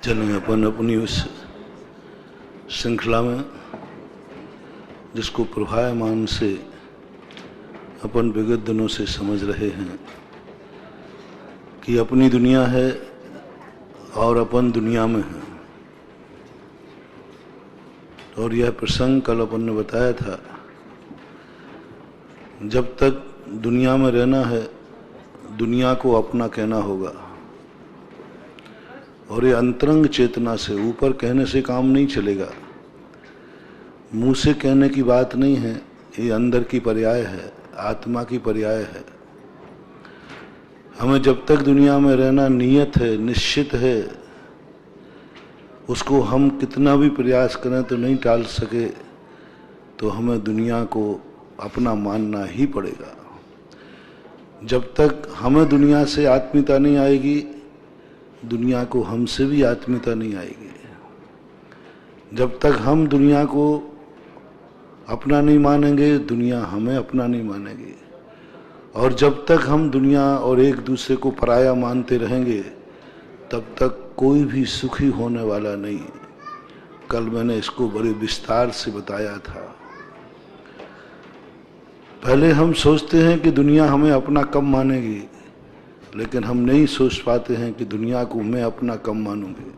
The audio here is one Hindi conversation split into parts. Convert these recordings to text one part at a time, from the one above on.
चलें अपन अपनी उस श्रृंखला में जिसको प्रभायमान से अपन विगत दिनों से समझ रहे हैं कि अपनी दुनिया है और अपन दुनिया में हैं। और यह प्रसंग कल अपन ने बताया था, जब तक दुनिया में रहना है दुनिया को अपना कहना होगा। और ये अंतरंग चेतना से ऊपर कहने से काम नहीं चलेगा। मुंह से कहने की बात नहीं है, ये अंदर की पर्याय है, आत्मा की पर्याय है। हमें जब तक दुनिया में रहना नियत है, निश्चित है, उसको हम कितना भी प्रयास करें तो नहीं टाल सके, तो हमें दुनिया को अपना मानना ही पड़ेगा। जब तक हमें दुनिया से आत्मीयता नहीं आएगी, दुनिया को हमसे भी आत्मीयता नहीं आएगी। जब तक हम दुनिया को अपना नहीं मानेंगे, दुनिया हमें अपना नहीं मानेगी। और जब तक हम दुनिया और एक दूसरे को पराया मानते रहेंगे, तब तक कोई भी सुखी होने वाला नहीं। कल मैंने इसको बड़े विस्तार से बताया था। पहले हम सोचते हैं कि दुनिया हमें अपना कम मानेगी, लेकिन हम नहीं सोच पाते हैं कि दुनिया को मैं अपना कम मानूंगी।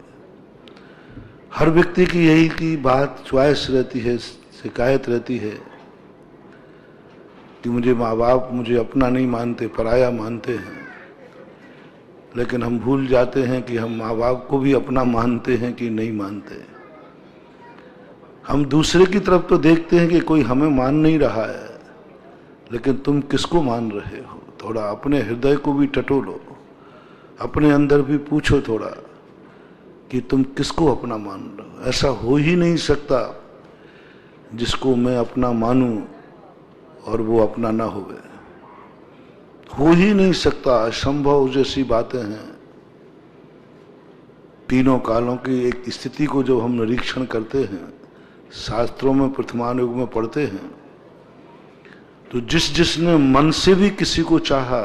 हर व्यक्ति की यही की बात च्वाइस रहती है, शिकायत रहती है कि मुझे माँ बाप मुझे अपना नहीं मानते, पराया मानते हैं। लेकिन हम भूल जाते हैं कि हम माँ बाप को भी अपना मानते हैं कि नहीं मानते। हम दूसरे की तरफ तो देखते हैं कि कोई हमें मान नहीं रहा है, लेकिन तुम किसको मान रहे हो? थोड़ा अपने हृदय को भी टटोलो, अपने अंदर भी पूछो थोड़ा कि तुम किसको अपना मान रहे हो। ऐसा हो ही नहीं सकता जिसको मैं अपना मानूं और वो अपना ना होवे। हो ही नहीं सकता, असंभव जैसी बातें हैं। तीनों कालों की एक स्थिति को जो हम निरीक्षण करते हैं, शास्त्रों में प्रथमानुग में पढ़ते हैं, तो जिसने मन से भी किसी को चाहा,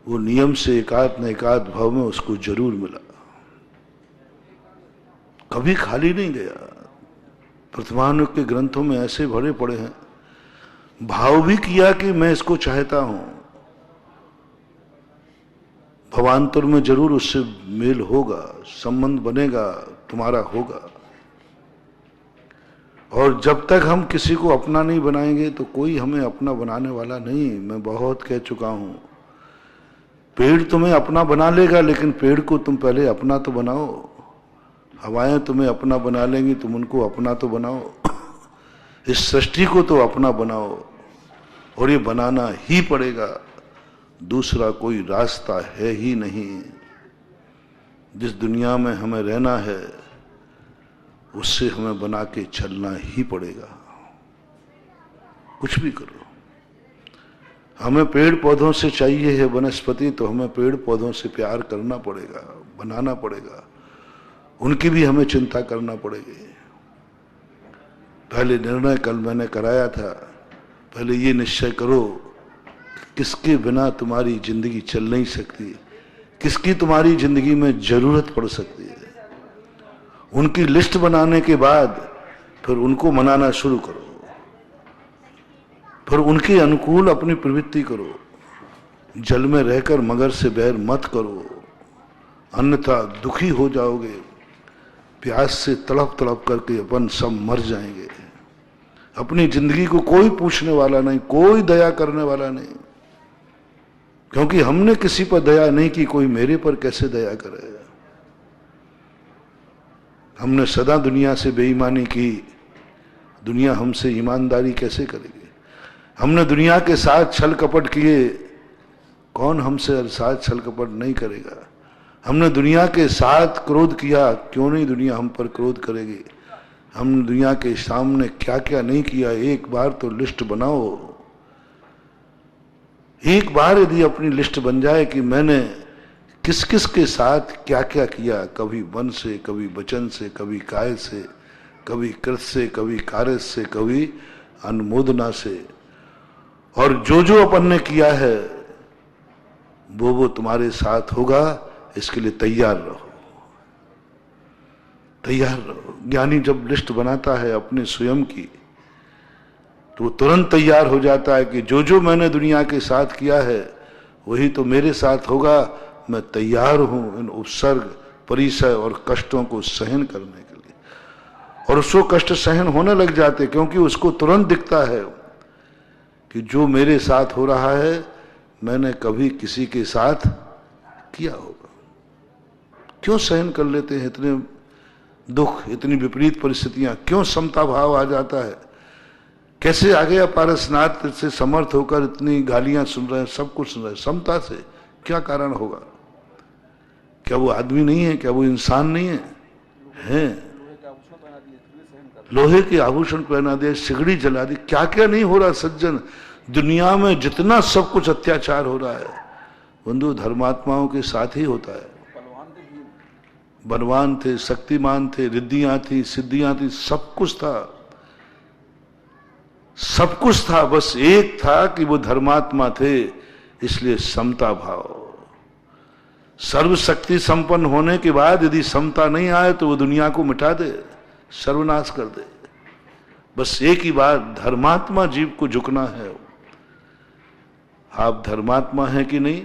वो नियम से एकाध न एकाध भाव में उसको जरूर मिला, कभी खाली नहीं गया। प्रथमानुग के ग्रंथों में ऐसे भरे पड़े हैं, भाव भी किया कि मैं इसको चाहता हूं, भवांतर में जरूर उससे मेल होगा, संबंध बनेगा, तुम्हारा होगा। और जब तक हम किसी को अपना नहीं बनाएंगे तो कोई हमें अपना बनाने वाला नहीं। मैं बहुत कह चुका हूं, पेड़ तुम्हें अपना बना लेगा, लेकिन पेड़ को तुम पहले अपना तो बनाओ। हवाएं तुम्हें अपना बना लेंगी, तुम उनको अपना तो बनाओ। इस सृष्टि को तो अपना बनाओ, और ये बनाना ही पड़ेगा। दूसरा कोई रास्ता है ही नहीं। जिस दुनिया में हमें रहना है, उससे हमें बना के चलना ही पड़ेगा। कुछ भी करो, हमें पेड़ पौधों से चाहिए है वनस्पति, तो हमें पेड़ पौधों से प्यार करना पड़ेगा, बनाना पड़ेगा, उनकी भी हमें चिंता करना पड़ेगी। पहले निर्णय कल मैंने कराया था, पहले ये निश्चय करो किसके बिना तुम्हारी जिंदगी चल नहीं सकती, किसकी तुम्हारी जिंदगी में जरूरत पड़ सकती है। उनकी लिस्ट बनाने के बाद फिर उनको मनाना शुरू करो, फिर उनके अनुकूल अपनी प्रवृत्ति करो। जल में रहकर मगर से बैर मत करो, अन्यथा दुखी हो जाओगे। प्यास से तड़प तड़प करके अपन सब मर जाएंगे। अपनी जिंदगी को कोई पूछने वाला नहीं, कोई दया करने वाला नहीं, क्योंकि हमने किसी पर दया नहीं की, कोई मेरे पर कैसे दया करेगा। हमने सदा दुनिया से बेईमानी की, दुनिया हमसे ईमानदारी कैसे करेगी। हमने दुनिया के साथ छल कपट किए, कौन हमसे साथ छल कपट नहीं करेगा। हमने दुनिया के साथ क्रोध किया, क्यों नहीं दुनिया हम पर क्रोध करेगी। हमने दुनिया के सामने क्या क्या नहीं किया, एक बार तो लिस्ट बनाओ। एक बार यदि अपनी लिस्ट बन जाए कि मैंने किस किस के साथ क्या क्या किया, कभी मन से, कभी वचन से, कभी काय से, कभी कृत से, कभी कार्य से, कभी अनुमोदना से, और जो अपन ने किया है वो तुम्हारे साथ होगा, इसके लिए तैयार रहो। तैयार रहो। ज्ञानी जब लिस्ट बनाता है अपने स्वयं की तो वो तुरंत तैयार हो जाता है कि जो जो मैंने दुनिया के साथ किया है वही तो मेरे साथ होगा। मैं तैयार हूं इन उपसर्ग, परिसय और कष्टों को सहन करने के लिए। और उसको कष्ट सहन होने लग जाते क्योंकि उसको तुरंत दिखता है कि जो मेरे साथ हो रहा है मैंने कभी किसी के साथ किया होगा। क्यों सहन कर लेते हैं इतने दुख, इतनी विपरीत परिस्थितियां? क्यों समता भाव आ जाता है? कैसे आ गया पारसनाथ से समर्थ होकर इतनी गालियां सुन रहे हैं, सब कुछ सुन रहे हैं? समता से क्या कारण होगा? क्या वो आदमी नहीं है? क्या वो इंसान नहीं है? हैं। लोहे के आभूषण पहना दिए, सिगड़ी जला दी, क्या क्या नहीं हो रहा सज्जन। दुनिया में जितना सब कुछ अत्याचार हो रहा है बंधु धर्मात्माओं के साथ ही होता है। बलवान थे, शक्तिमान थे, रिद्धियां थी, सिद्धियां थी, सब कुछ था, सब कुछ था। बस एक था कि वो धर्मात्मा थे, इसलिए समता भाव। सर्वशक्ति संपन्न होने के बाद यदि समता नहीं आए तो वो दुनिया को मिटा दे, सर्वनाश कर दे। बस एक ही बात, धर्मात्मा जीव को झुकना है। आप धर्मात्मा हैं कि नहीं?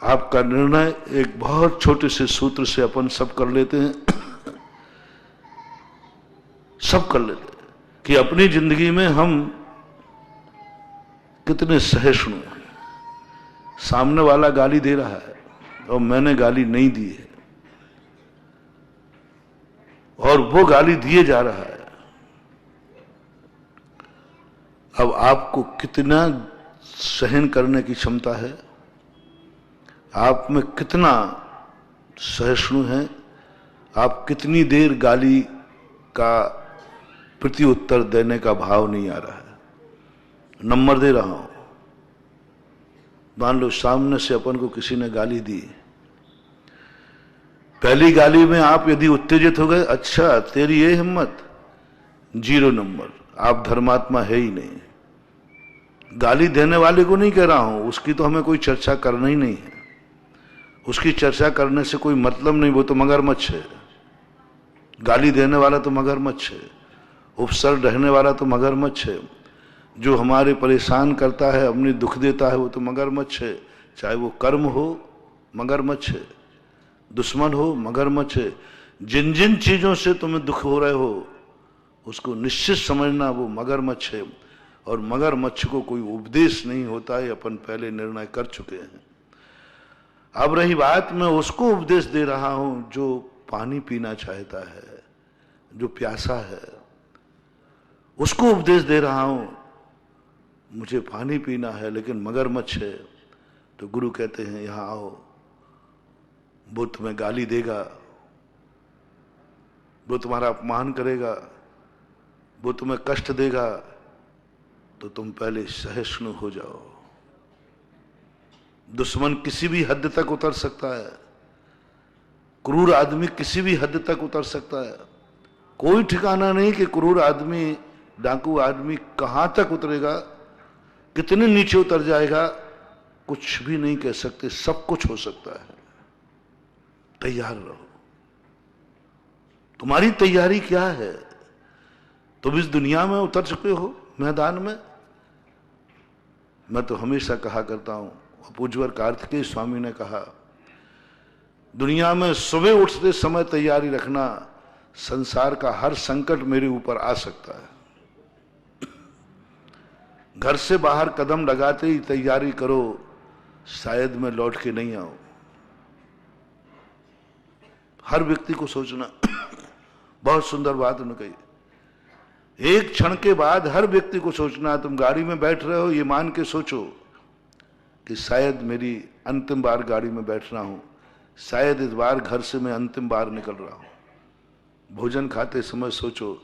आपका निर्णय एक बहुत छोटे से सूत्र से अपन सब कर लेते हैं सब कर लेते हैं कि अपनी जिंदगी में हम कितने सहिष्णु हैं। सामने वाला गाली दे रहा है और मैंने गाली नहीं दी है और वो गाली दिए जा रहा है। अब आपको कितना सहन करने की क्षमता है? आप में कितना सहिष्णु है? आप कितनी देर गाली का प्रति उत्तर देने का भाव नहीं आ रहा है? नंबर दे रहा हूं। मान लो सामने से अपन को किसी ने गाली दी, पहली गाली में आप यदि उत्तेजित हो गए, अच्छा तेरी ये हिम्मत, 0 नंबर, आप धर्मात्मा है ही नहीं। गाली देने वाले को नहीं कह रहा हूं, उसकी तो हमें कोई चर्चा करना ही नहीं है, उसकी चर्चा करने से कोई मतलब नहीं, वो तो मगरमच्छ है। गाली देने वाला तो मगरमच्छ है, उपसर्ग रहने वाला तो मगरमच्छ है, जो हमारे परेशान करता है, अपने दुख देता है, वो तो मगरमच्छ है। चाहे वो कर्म हो मगरमच्छ है, दुश्मन हो मगरमच्छ है। जिन जिन चीजों से तुम्हें दुख हो रहे हो उसको निश्चित समझना वो मगरमच्छ है। और मगरमच्छ को कोई उपदेश नहीं होता है, अपन पहले निर्णय कर चुके हैं। अब रही बात, मैं उसको उपदेश दे रहा हूं जो पानी पीना चाहता है, जो प्यासा है, उसको उपदेश दे रहा हूं मुझे पानी पीना है लेकिन मगरमच्छ है। तो गुरु कहते हैं यहां आओ, वो तुम्हें गाली देगा, वो तुम्हारा अपमान करेगा, वो तुम्हें कष्ट देगा, तो तुम पहले सहिष्णु हो जाओ। दुश्मन किसी भी हद तक उतर सकता है, क्रूर आदमी किसी भी हद तक उतर सकता है। कोई ठिकाना नहीं कि क्रूर आदमी, डाकू आदमी कहां तक उतरेगा, कितने नीचे उतर जाएगा, कुछ भी नहीं कह सकते, सब कुछ हो सकता है। तैयार रहो। तुम्हारी तैयारी क्या है? तुम इस दुनिया में उतर चुके हो मैदान में। मैं तो हमेशा कहा करता हूं, पूज्यवर कार्तिकेय स्वामी ने कहा, दुनिया में सुबह उठते समय तैयारी रखना, संसार का हर संकट मेरे ऊपर आ सकता है। घर से बाहर कदम लगाते ही तैयारी करो, शायद मैं लौट के नहीं आऊं। हर व्यक्ति को सोचना बहुत सुंदर बात उन्होंने कही। एक क्षण के बाद हर व्यक्ति को सोचना, तुम गाड़ी में बैठ रहे हो, ये मान के सोचो कि शायद मेरी अंतिम बार गाड़ी में बैठना हूं, शायद इस बार घर से मैं अंतिम बार निकल रहा हूं। भोजन खाते समय सोचो,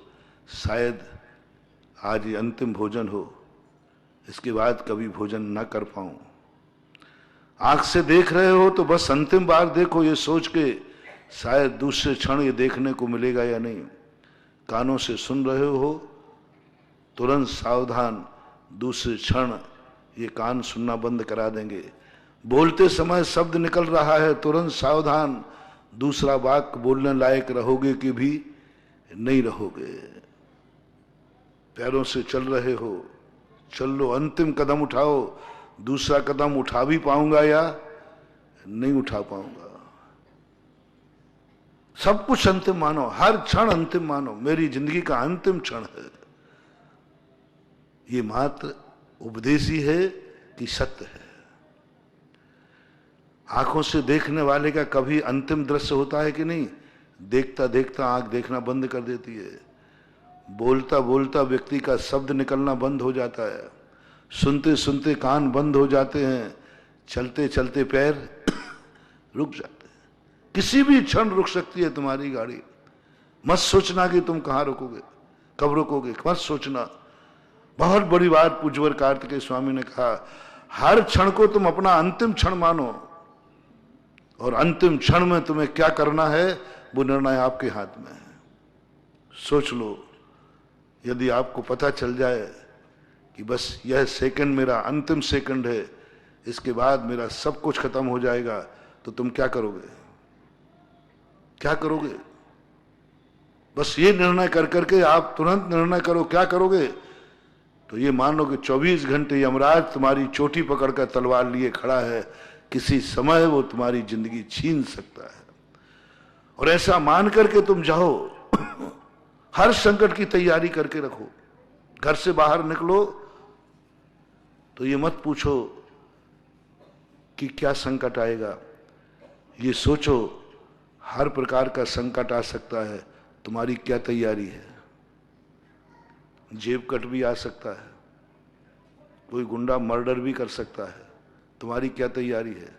शायद आज ये अंतिम भोजन हो, इसके बाद कभी भोजन न कर पाऊं। आंख से देख रहे हो तो बस अंतिम बार देखो, ये सोच के शायद दूसरे क्षण ये देखने को मिलेगा या नहीं। कानों से सुन रहे हो, तुरंत सावधान, दूसरे क्षण ये कान सुनना बंद करा देंगे। बोलते समय शब्द निकल रहा है, तुरंत सावधान, दूसरा वाक्य बोलने लायक रहोगे कि भी नहीं रहोगे। पैरों से चल रहे हो, चल लो, अंतिम कदम उठाओ। दूसरा कदम उठा भी पाऊंगा या नहीं उठा पाऊंगा। सब कुछ अंतिम मानो, हर क्षण अंतिम मानो। मेरी जिंदगी का अंतिम क्षण है। ये मात्र उपदेश ही है कि सत्य है। आंखों से देखने वाले का कभी अंतिम दृश्य होता है कि नहीं? देखता देखता आंख देखना बंद कर देती है। बोलता बोलता व्यक्ति का शब्द निकलना बंद हो जाता है। सुनते सुनते कान बंद हो जाते हैं। चलते चलते पैर रुक जाते हैं। किसी भी क्षण रुक सकती है तुम्हारी गाड़ी। मत सोचना कि तुम कहां रुकोगे, कब रुकोगे, मत सोचना। बहुत बड़ी बात पूज्यवर कार्तिकेय स्वामी ने कहा, हर क्षण को तुम अपना अंतिम क्षण मानो, और अंतिम क्षण में तुम्हें क्या करना है वो निर्णय आपके हाथ में है। सोच लो, यदि आपको पता चल जाए कि बस यह सेकंड मेरा अंतिम सेकंड है, इसके बाद मेरा सब कुछ खत्म हो जाएगा, तो तुम क्या करोगे? क्या करोगे? बस ये निर्णय कर करके आप तुरंत निर्णय करो क्या करोगे। तो ये मान लो कि 24 घंटे यमराज तुम्हारी चोटी पकड़कर तलवार लिए खड़ा है। किसी समय वो तुम्हारी जिंदगी छीन सकता है। और ऐसा मान करके तुम जाओ, हर संकट की तैयारी करके रखो। घर से बाहर निकलो तो ये मत पूछो कि क्या संकट आएगा, ये सोचो हर प्रकार का संकट आ सकता है, तुम्हारी क्या तैयारी है। जेब कट भी आ सकता है, कोई गुंडा मर्डर भी कर सकता है, तुम्हारी क्या तैयारी है।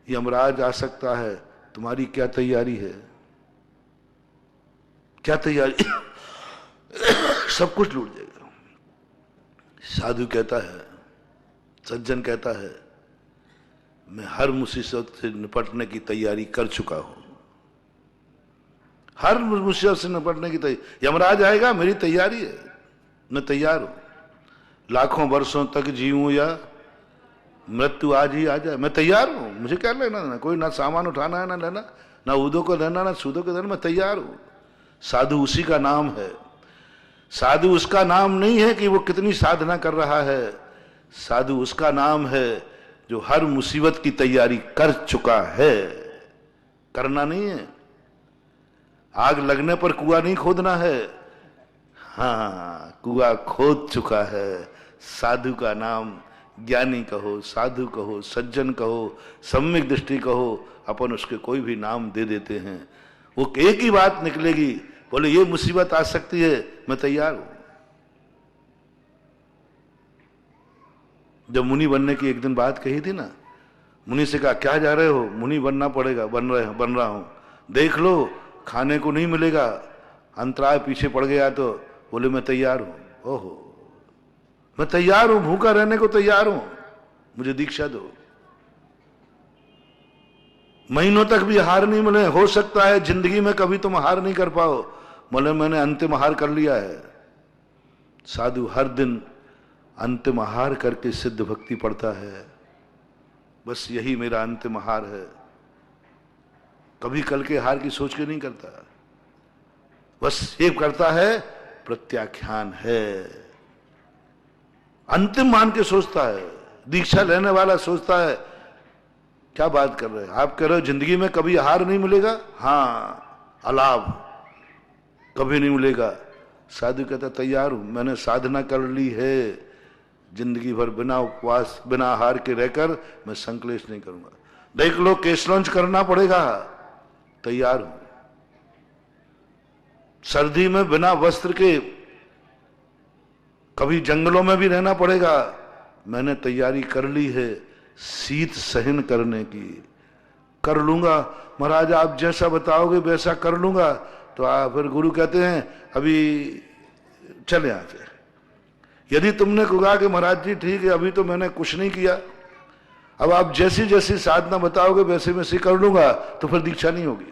यमराज आ सकता है, तुम्हारी क्या तैयारी है। क्या तैयारी सब कुछ लूट जाएगा। साधु कहता है, सज्जन कहता है, मैं हर मुसीबत से निपटने की तैयारी कर चुका हूं। हर मुसीबत से निपटने की तैयारी। यमराज आएगा, मेरी तैयारी है, मैं तैयार हूं। लाखों वर्षों तक जीऊं या मृत्यु आज ही आ जाए, मैं तैयार हूं। मुझे क्या लेना ना, कोई ना सामान उठाना है ना लेना, ना ऊदों को लेना ना सूदों को देना, मैं तैयार हूं। साधु उसी का नाम है। साधु उसका नाम नहीं है कि वो कितनी साधना कर रहा है। साधु उसका नाम है जो हर मुसीबत की तैयारी कर चुका है। करना नहीं है, आग लगने पर कुआं नहीं खोदना है। हाँ, कुआं खोद चुका है। साधु का नाम, ज्ञानी कहो, साधु कहो, सज्जन कहो, सम्यक दृष्टि कहो, अपन उसके कोई भी नाम दे देते हैं। वो एक ही बात निकलेगी, बोले ये मुसीबत आ सकती है, मैं तैयार हूं। जब मुनि बनने की एक दिन बात कही थी ना, मुनि से कहा क्या जा रहे हो? मुनि बनना पड़ेगा, बन रहा हूं। देख लो खाने को नहीं मिलेगा, अंतराय पीछे पड़ गया तो बोले मैं तैयार हूं। ओहो, मैं तैयार हूं, भूखा रहने को तैयार हूं, मुझे दीक्षा दो। महीनों तक भी हार नहीं मिले, हो सकता है जिंदगी में कभी तुम हार नहीं कर पाओ, बोले मैंने अंतिम हार कर लिया है। साधु हर दिन अंतिम हार करके सिद्ध भक्ति पढ़ता है। बस यही मेरा अंतिम हार है। कभी कल के हार की सोच के नहीं करता, बस ये करता है प्रत्याख्यान है। अंतिम मान के सोचता है। दीक्षा लेने वाला सोचता है, क्या बात कर रहे हैं आप, कह रहे हो जिंदगी में कभी हार नहीं मिलेगा? हाँ, अलाभ कभी नहीं मिलेगा। साधु कहता तैयार हूं, मैंने साधना कर ली है, जिंदगी भर बिना उपवास बिना आहार के रहकर मैं संकलेश नहीं करूंगा। देख लो केस लॉन्च करना पड़ेगा, तैयार हूं। सर्दी में बिना वस्त्र के कभी जंगलों में भी रहना पड़ेगा, मैंने तैयारी कर ली है शीत सहन करने की, कर लूंगा। महाराज आप जैसा बताओगे वैसा कर लूंगा। तो फिर गुरु कहते हैं अभी चले यहां से। यदि तुमने कहा कि महाराज जी ठीक है अभी तो मैंने कुछ नहीं किया, अब आप जैसी जैसी साधना बताओगे वैसे वैसे कर लूंगा, तो फिर दीक्षा नहीं होगी।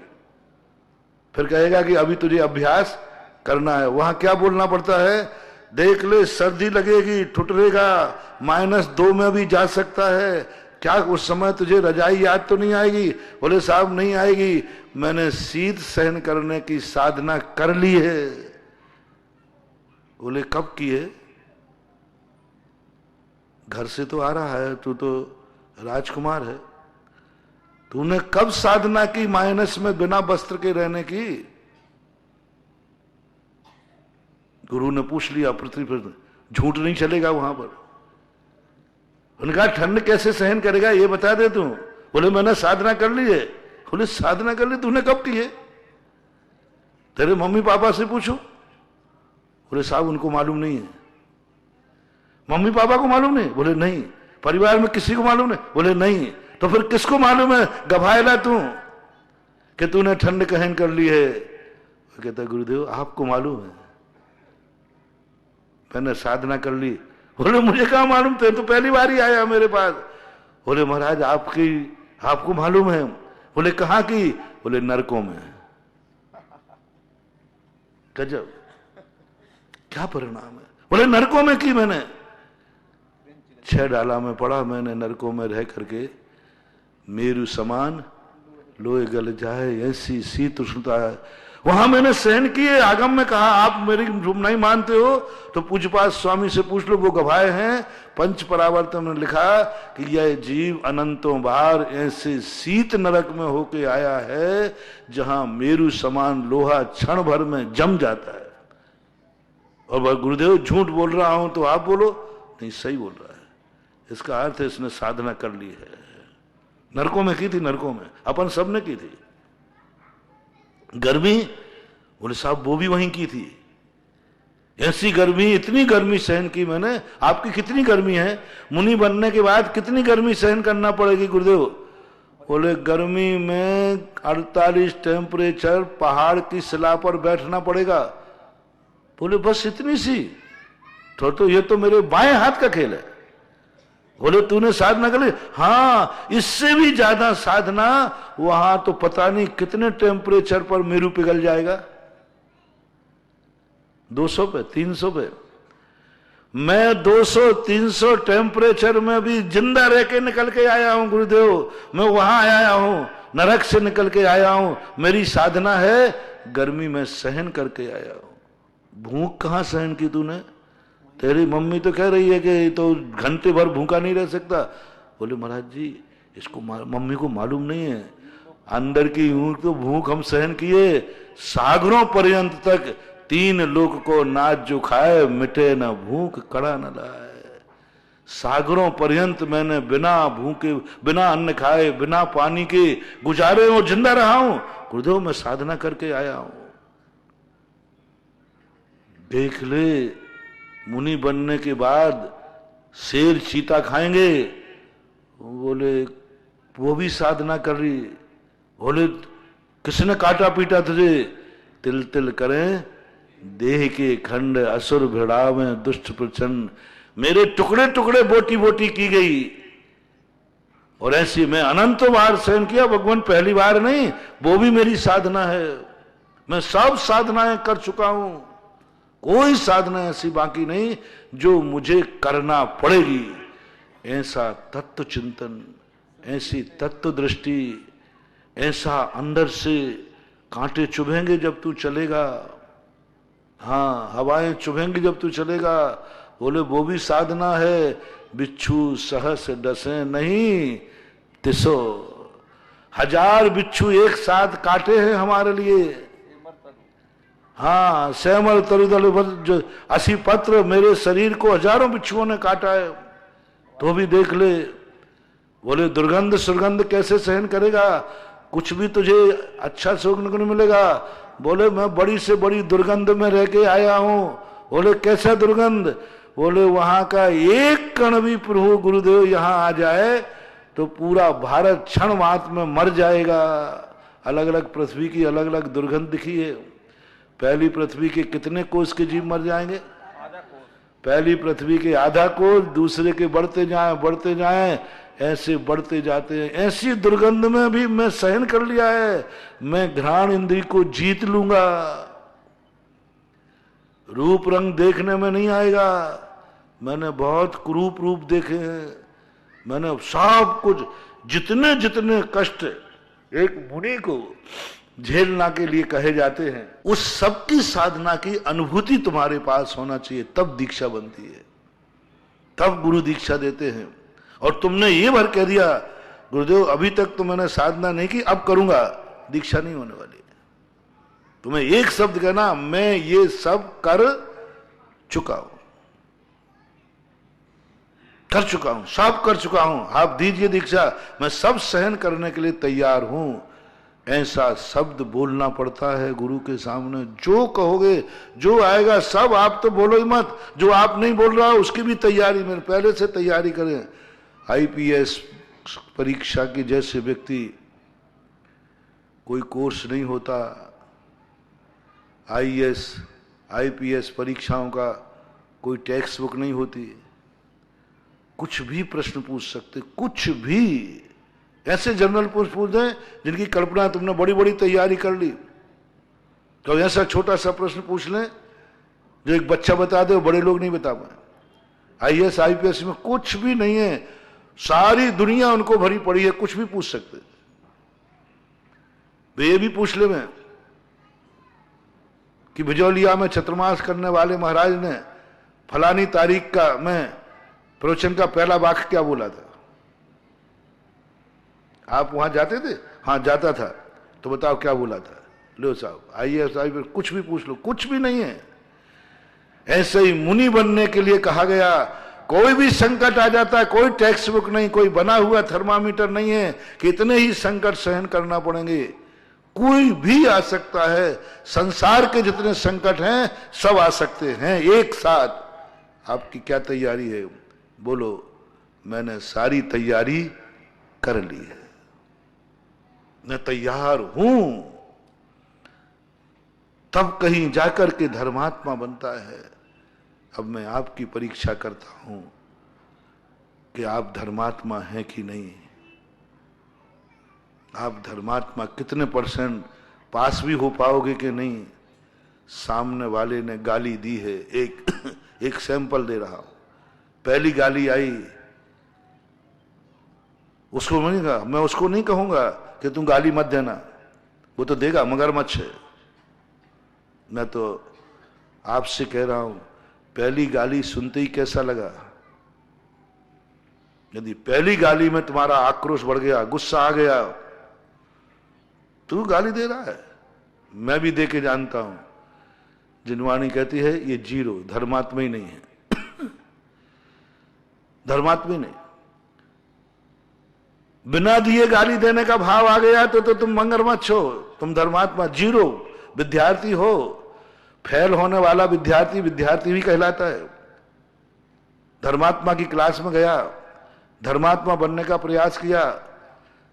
फिर कहेगा कि अभी तुझे अभ्यास करना है। वहां क्या बोलना पड़ता है? देख ले सर्दी लगेगी, ठुटरेगा, -2 में भी जा सकता है, क्या उस समय तुझे रजाई याद तो नहीं आएगी? बोले साहब नहीं आएगी, मैंने शीत सहन करने की साधना कर ली है। बोले कब की है? घर से तो आ रहा है, तू तो राजकुमार है, तूने कब साधना की माइनस में बिना वस्त्र के रहने की? गुरु ने पूछ लिया पृथ्वी पर, झूठ नहीं चलेगा वहां पर। उनका ठंड कैसे सहन करेगा ये बता दे तू। बोले मैंने साधना कर ली है। बोले साधना कर ली, तूने कब की है? तेरे मम्मी पापा से पूछो। बोले साहब उनको मालूम नहीं है। मम्मी पापा को मालूम नहीं? बोले नहीं। परिवार में किसी को मालूम नहीं? बोले नहीं। तो फिर किसको मालूम है गभाएला तू कि तूने ठंड कहन कर ली है? वो कहता गुरुदेव आपको मालूम है, मैंने साधना कर ली। बोले मुझे कहाँ मालूम, थे तो पहली बार ही आया मेरे पास। बोले महाराज आपको मालूम है? बोले कहाँ की? बोले नरकों में। गजब, क्या परिणाम है। बोले नरकों में की मैंने, 6 डाला में पड़ा मैंने नरकों में रह करके, मेरु समान लोहे गल जाए ऐसी शीत उष्णता है वहां मैंने सहन किए। आगम में कहा आप मेरी नहीं मानते हो तो पूज्यपाद स्वामी से पूछ लो, वो गवाह हैं। पंच परावर्तन में लिखा कि यह जीव अनंतों बार ऐसे शीत नरक में होके आया है जहां मेरु समान लोहा क्षण भर में जम जाता है। और वह गुरुदेव झूठ बोल रहा हूं तो आप बोलो, नहीं सही बोल रहा है। इसका अर्थ है इसने साधना कर ली है। नरकों में की थी, नरकों में अपन सब ने की थी। गर्मी, बोले साहब वो भी वहीं की थी। ऐसी गर्मी, इतनी गर्मी सहन की मैंने। आपकी कितनी गर्मी है? मुनि बनने के बाद कितनी गर्मी सहन करना पड़ेगी गुरुदेव? बोले गर्मी में 48 टेम्परेचर पहाड़ की शिला पर बैठना पड़ेगा। बोले बस इतनी सी? तो ये तो मेरे बाएं हाथ का खेल है। बोले तूने साधना कर ली? हाँ, इससे भी ज्यादा साधना, वहां तो पता नहीं कितने टेम्परेचर पर मेरू पिघल जाएगा। 200 पे, 300 पे। मैं 200-300 टेम्परेचर में भी जिंदा रह के निकल के आया हूं गुरुदेव। मैं वहां आया हूं, नरक से निकल के आया हूं। मेरी साधना है गर्मी में सहन करके आया हूं। भूख कहां सहन की तूने? तेरी मम्मी तो कह रही है कि तो घंटे भर भूखा नहीं रह सकता। बोले महाराज जी इसको मम्मी को मालूम नहीं है, अंदर की ऊँट तो भूख हम सहन किए। सागरों पर्यंत तक 3 लोक को नाच जो खाए, मिटे न भूख कड़ा न लाए। सागरों पर्यंत मैंने बिना भूखे, बिना अन्न खाए, बिना पानी के गुजारे और जिंदा रहा हूं। गुरुदेव मैं साधना करके आया हूं। देख ले, मुनि बनने के बाद शेर चीता खाएंगे। बोले वो भी साधना कर रही। बोले किसने काटा पीटा तुझे? तिल तिल करें देह के खंड, असुर भिड़ावे दुष्ट प्रचंड। मेरे टुकड़े टुकड़े बोटी बोटी की गई। और ऐसी मैं अनंत बार सहन किया भगवान, पहली बार नहीं। वो भी मेरी साधना है। मैं सब साधनाएं कर चुका हूं, कोई साधना ऐसी बाकी नहीं जो मुझे करना पड़ेगी। ऐसा तत्व चिंतन, ऐसी तत्व दृष्टि, ऐसा अंदर से कांटे चुभेंगे जब तू चलेगा। हाँ, हवाएं चुभेंगी जब तू चलेगा। बोले वो भी साधना है। बिच्छू सहस डसे नहीं तिसो। 1000 बिच्छू एक साथ काटे हैं हमारे लिए। हाँ, श्यामल तरुदल जो 80 पत्र, मेरे शरीर को हजारों बिच्छुओं ने काटा है। तो भी देख ले। बोले दुर्गंध सुर्गंध कैसे सहन करेगा? कुछ भी तुझे अच्छा सुगंध नहीं मिलेगा। बोले मैं बड़ी से बड़ी दुर्गंध में रह के आया हूं। बोले कैसा दुर्गंध? बोले वहां का एक कण भी प्रभु गुरुदेव यहां आ जाए तो पूरा भारत क्षण मात्र में मर जाएगा। अलग अलग पृथ्वी की अलग अलग दुर्गंध दिखी है। पहली पृथ्वी के कितने कोष के जीव मर जाएंगे? पहली पृथ्वी के आधा कोष, दूसरे के बढ़ते जाएं, ऐसे बढ़ते जाते हैं। ऐसी दुर्गंध में भी मैं सहन कर लिया है। मैं घ्राण इंद्री को जीत लूंगा। रूप रंग देखने में नहीं आएगा। मैंने बहुत क्रूप रूप देखे हैं, मैंने सब कुछ, जितने जितने कष्ट एक मुनि को झेलना के लिए कहे जाते हैं, उस सब की साधना की अनुभूति तुम्हारे पास होना चाहिए, तब दीक्षा बनती है, तब गुरु दीक्षा देते हैं। और तुमने ये भर कह दिया गुरुदेव अभी तक तो मैंने साधना नहीं की, अब करूंगा, दीक्षा नहीं होने वाली। तुम्हें एक शब्द कहना, मैं ये सब कर चुका हूं, कर चुका हूं, सब कर चुका हूं, आप दीजिए दीक्षा, मैं सब सहन करने के लिए तैयार हूं। ऐसा शब्द बोलना पड़ता है गुरु के सामने। जो कहोगे, जो आएगा सब, आप तो बोलो ही मत, जो आप नहीं बोल रहा उसकी भी तैयारी मेरे पहले से तैयारी करें। आईपीएस परीक्षा की जैसे व्यक्ति, कोई कोर्स नहीं होता, आईएएस आईपीएस परीक्षाओं का कोई टेक्स्ट बुक नहीं होती, कुछ भी प्रश्न पूछ सकते, कुछ भी। ऐसे जनरल पूछ दें जिनकी कल्पना तुमने बड़ी बड़ी तैयारी कर ली, तो ऐसा छोटा सा प्रश्न पूछ लें जो एक बच्चा बता दे, वो बड़े लोग नहीं बता पाए। आईएएस आईपीएस में कुछ भी नहीं है, सारी दुनिया उनको भरी पड़ी है, कुछ भी पूछ सकते। वे ये भी पूछ ले मैं कि बिजौलिया में चतुर्मास करने वाले महाराज ने फलानी तारीख का मैं प्रवचन का पहला वाक्य क्या बोला था। आप वहां जाते थे? हाँ जाता था। तो बताओ क्या बोला था? लो साहब, आईएएस आईपीएस कुछ भी पूछ लो, कुछ भी नहीं है। ऐसे ही मुनि बनने के लिए कहा गया, कोई भी संकट आ जाता है, कोई टेक्स्ट बुक नहीं, कोई बना हुआ थर्मामीटर नहीं है कि इतने ही संकट सहन करना पड़ेंगे। कोई भी आ सकता है, संसार के जितने संकट हैं सब आ सकते हैं एक साथ। आपकी क्या तैयारी है? बोलो, मैंने सारी तैयारी कर ली है, मैं तैयार हूं। तब कहीं जाकर के धर्मात्मा बनता है। अब मैं आपकी परीक्षा करता हूं कि आप धर्मात्मा हैं कि नहीं। आप धर्मात्मा कितने % पास भी हो पाओगे कि नहीं। सामने वाले ने गाली दी है, एक सैंपल दे रहा हूं। पहली गाली आई, उसको मैं उसको नहीं कहूंगा कि तुम गाली मत देना, वो तो देगा, मगरमच्छ है। मैं तो आपसे कह रहा हूं, पहली गाली सुनते ही कैसा लगा? यदि पहली गाली में तुम्हारा आक्रोश बढ़ गया, गुस्सा आ गया, तू गाली दे रहा है। मैं भी दे के जानता हूं। जिनवाणी कहती है ये जीरो, धर्मात्मा ही नहीं है। धर्मात्मा ही नहीं। बिना दिए गाली देने का भाव आ गया तो तुम मगरमच्छ हो, तुम धर्मात्मा जीरो विद्यार्थी हो। फेल होने वाला विद्यार्थी विद्यार्थी भी कहलाता है। धर्मात्मा की क्लास में गया, धर्मात्मा बनने का प्रयास किया,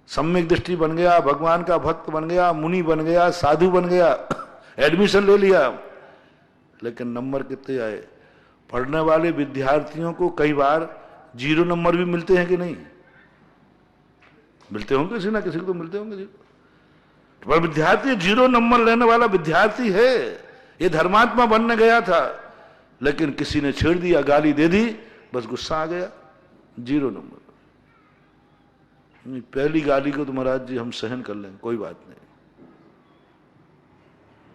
सम्यक दृष्टि बन गया, भगवान का भक्त बन गया, मुनि बन गया, साधु बन गया, एडमिशन ले लिया, लेकिन नंबर कितने आए? पढ़ने वाले विद्यार्थियों को कई बार 0 नंबर भी मिलते हैं कि नहीं? मिलते होंगे, किसी ना किसी को तो मिलते होंगे। पर विद्यार्थी 0 नंबर लेने वाला विद्यार्थी है। ये धर्मात्मा बनने गया था, लेकिन किसी ने छेड़ दिया, गाली दे दी, बस गुस्सा आ गया, 0 नंबर। पहली गाली को तो महाराज जी हम सहन कर लेंगे, कोई बात नहीं,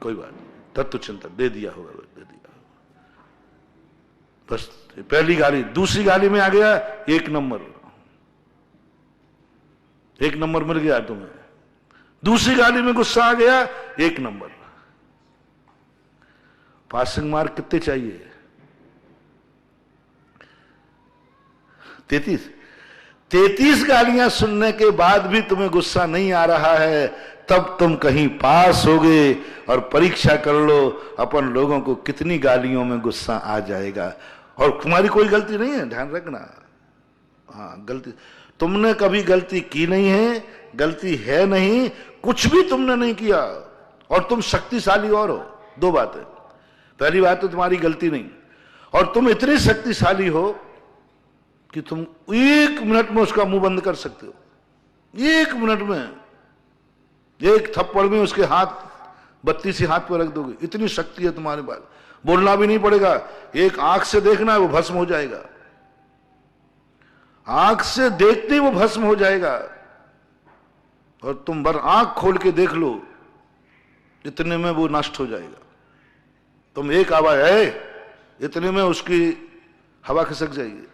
कोई बात नहीं, तत्व चिंतन दे दिया होगा, दे दिया होगा, बस पहली गाली। दूसरी गाली में आ गया 1 नंबर, 1 नंबर मिल गया तुम्हें। दूसरी गाली में गुस्सा आ गया, 1 नंबर। पासिंग मार्क कितने चाहिए? 33 गालियां सुनने के बाद भी तुम्हें गुस्सा नहीं आ रहा है, तब तुम कहीं पास होगे। और परीक्षा कर लो अपन लोगों को कितनी गालियों में गुस्सा आ जाएगा। और तुम्हारी कोई गलती नहीं है, ध्यान रखना। हाँ, गलती तुमने कभी गलती की नहीं है, गलती है नहीं, कुछ भी तुमने नहीं किया, और तुम शक्तिशाली और हो। 2 बातें। पहली बात तो तुम्हारी गलती नहीं, और तुम इतने शक्तिशाली हो कि तुम 1 मिनट में उसका मुंह बंद कर सकते हो। 1 मिनट में, 1 थप्पड़ में उसके हाथ 32 हाथ पर रख दोगे, इतनी शक्ति है तुम्हारे पास। बोलना भी नहीं पड़ेगा, एक आंख से देखना है, वो भस्म हो जाएगा। आंख से देखते ही वो भस्म हो जाएगा, और तुम बर आंख खोल के देख लो, इतने में वो नष्ट हो जाएगा। तुम एक आवाज है, इतने में उसकी हवा खिसक जाएगी।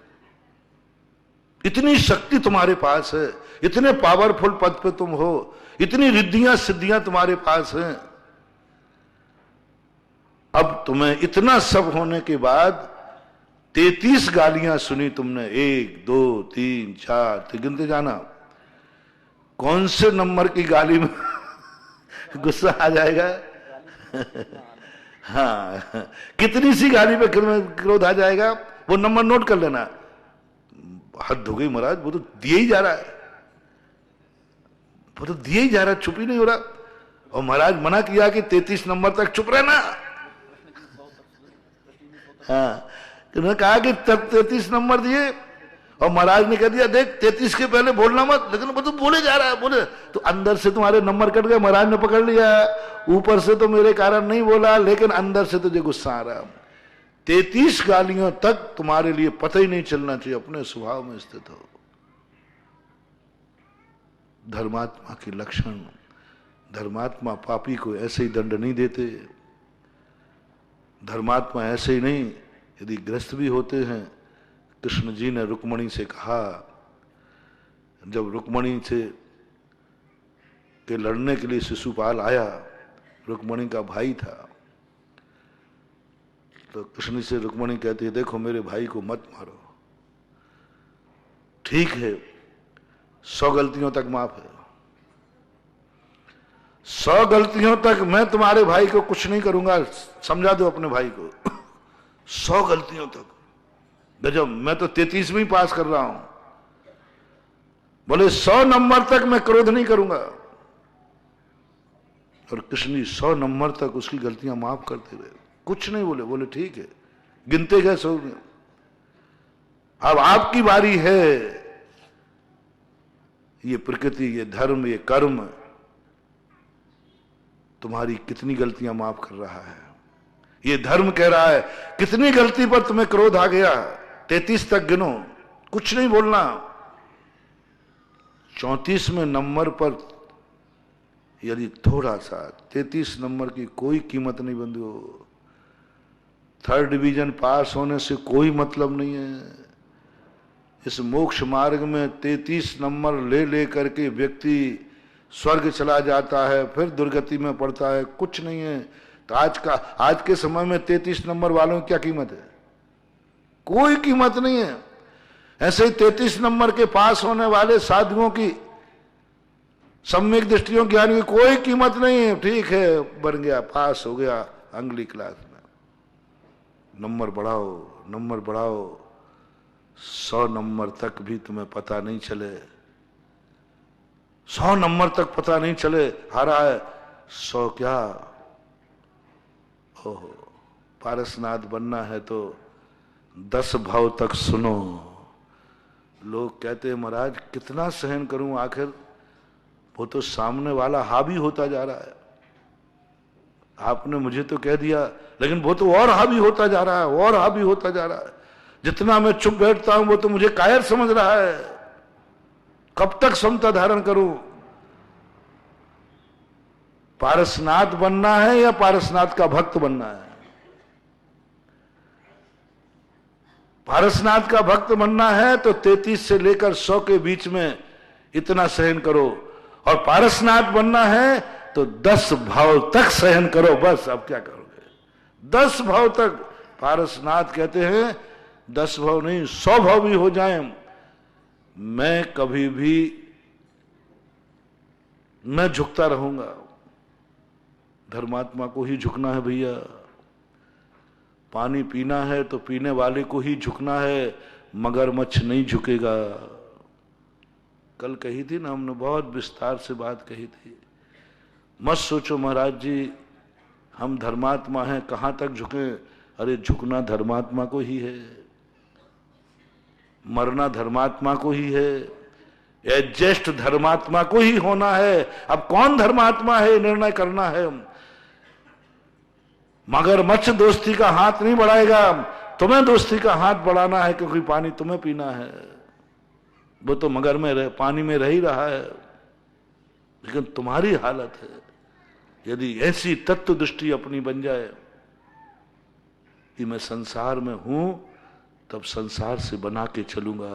इतनी शक्ति तुम्हारे पास है, इतने पावरफुल पद पे तुम हो, इतनी रिद्धियां सिद्धियां तुम्हारे पास हैं। अब तुम्हें इतना सब होने के बाद 33 गालियां सुनी तुमने, 1 2 3 4 तो गिनते जाना, कौन से नंबर की गाली में गुस्सा आ जाएगा? हाँ, कितनी सी गाली पे क्रोध आ जाएगा, वो नंबर नोट कर लेना। हद हो गई महाराज, वो तो दिए ही जा रहा है, वो तो दिए ही जा रहा है, चुप ही नहीं हो रहा। और महाराज मना किया कि 33 नंबर तक चुप रहना। हाँ, उन्होंने कहा कि 33 नंबर दिए, और महाराज ने कह दिया देख 33 के पहले बोलना मत, लेकिन वो तो बोले जा रहा है, बोले तो अंदर से तुम्हारे नंबर कट गए, महाराज ने पकड़ लिया। ऊपर से तो मेरे कारण नहीं बोला, लेकिन अंदर से तुझे गुस्सा आ रहा। 33 गालियों तक तुम्हारे लिए पता ही नहीं चलना चाहिए, अपने स्वभाव में स्थित हो। धर्मात्मा के लक्षण, धर्मात्मा पापी को ऐसे ही दंड नहीं देते। धर्मात्मा ऐसे ही नहीं, यदि ग्रस्त भी होते हैं। कृष्ण जी ने रुक्मणी से कहा, जब रुक्मणी से के लड़ने के लिए शिशुपाल आया, रुक्मणी का भाई था, तो कृष्ण से रुक्मणी कहती है देखो मेरे भाई को मत मारो, ठीक है 100 गलतियों तक माफ है, 100 गलतियों तक मैं तुम्हारे भाई को कुछ नहीं करूंगा, समझा दो अपने भाई को। 100 गलतियों तक, जब मैं तो 33वीं पास कर रहा हूं, बोले 100 नंबर तक मैं क्रोध नहीं करूंगा। और कृष्ण जी 100 नंबर तक उसकी गलतियां माफ करते रहे, कुछ नहीं बोले, बोले ठीक है, गिनते गए 100 में। अब आपकी बारी है, ये प्रकृति, ये धर्म, ये कर्म तुम्हारी कितनी गलतियां माफ कर रहा है। ये धर्म कह रहा है कितनी गलती पर तुम्हें क्रोध आ गया, 33 तक गिनो, कुछ नहीं बोलना। 34वें नंबर पर यदि थोड़ा सा, 33 नंबर की कोई कीमत नहीं बंधु, 3rd डिवीजन पास होने से कोई मतलब नहीं है। इस मोक्ष मार्ग में 33 नंबर ले ले करके व्यक्ति स्वर्ग चला जाता है, फिर दुर्गति में पड़ता है, कुछ नहीं है। तो आज के समय में 33 नंबर वालों की क्या कीमत है? कोई कीमत नहीं है। ऐसे ही 33 नंबर के पास होने वाले साधुओं की, सम्यक दृष्टियों ज्ञान की कोई कीमत नहीं है। ठीक है, बन गया, पास हो गया अगली क्लास में, नंबर बढ़ाओ, नंबर बढ़ाओ, 100 नंबर तक भी तुम्हें पता नहीं चले, 100 नंबर तक पता नहीं चले हारा है। 100 क्या, ओहो, पारसनाथ बनना है तो 10 भाव तक सुनो। लोग कहते हैं महाराज कितना सहन करूं, आखिर वो तो सामने वाला हावी होता जा रहा है। आपने मुझे तो कह दिया, लेकिन वो तो और हावी होता जा रहा है, और हावी होता जा रहा है। जितना मैं चुप बैठता हूं वो तो मुझे कायर समझ रहा है। कब तक समता धारण करूं? पारसनाथ बनना है या पारसनाथ का भक्त बनना है? पारसनाथ का भक्त बनना है तो 33 से लेकर 100 के बीच में इतना सहन करो, और पारसनाथ बनना है तो 10 भाव तक सहन करो। बस अब क्या करोगे? 10 भाव तक। पारसनाथ कहते हैं 10 भाव नहीं, 100 भाव भी हो जाएं, मैं कभी भी मैं झुकता रहूंगा। धर्मात्मा को ही झुकना है भैया। पानी पीना है तो पीने वाले को ही झुकना है, मगरमच्छ नहीं झुकेगा। कल कही थी ना हमने, बहुत विस्तार से बात कही थी। मत सोचो महाराज जी हम धर्मात्मा हैं, कहां तक झुके। अरे झुकना धर्मात्मा को ही है, मरना धर्मात्मा को ही है, एडजस्ट धर्मात्मा को ही होना है। अब कौन धर्मात्मा है निर्णय करना है। मगरमच्छ दोस्ती का हाथ नहीं बढ़ाएगा, तुम्हें दोस्ती का हाथ बढ़ाना है, क्योंकि पानी तुम्हें पीना है। वो तो मगर में पानी में रह ही रहा है। लेकिन तुम्हारी हालत है, यदि ऐसी तत्व दृष्टि अपनी बन जाए कि मैं संसार में हूं, तब संसार से बना के चलूंगा,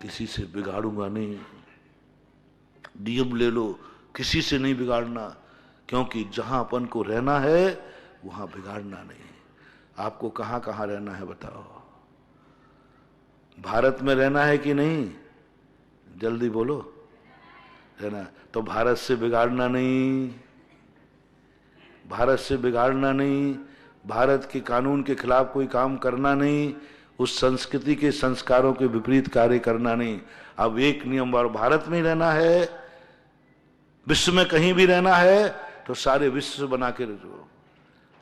किसी से बिगाड़ूंगा नहीं। नियम ले लो, किसी से नहीं बिगाड़ना, क्योंकि जहां अपन को रहना है वहां बिगाड़ना नहीं। आपको कहां कहां रहना है बताओ? भारत में रहना है कि नहीं? जल्दी बोलो। रहना तो भारत से बिगाड़ना नहीं, भारत से बिगाड़ना नहीं, भारत के कानून के खिलाफ कोई काम करना नहीं, उस संस्कृति के संस्कारों के विपरीत कार्य करना नहीं। अब एक नियम, और भारत में ही रहना है, विश्व में कहीं भी रहना है तो सारे विश्व से बना के रखो।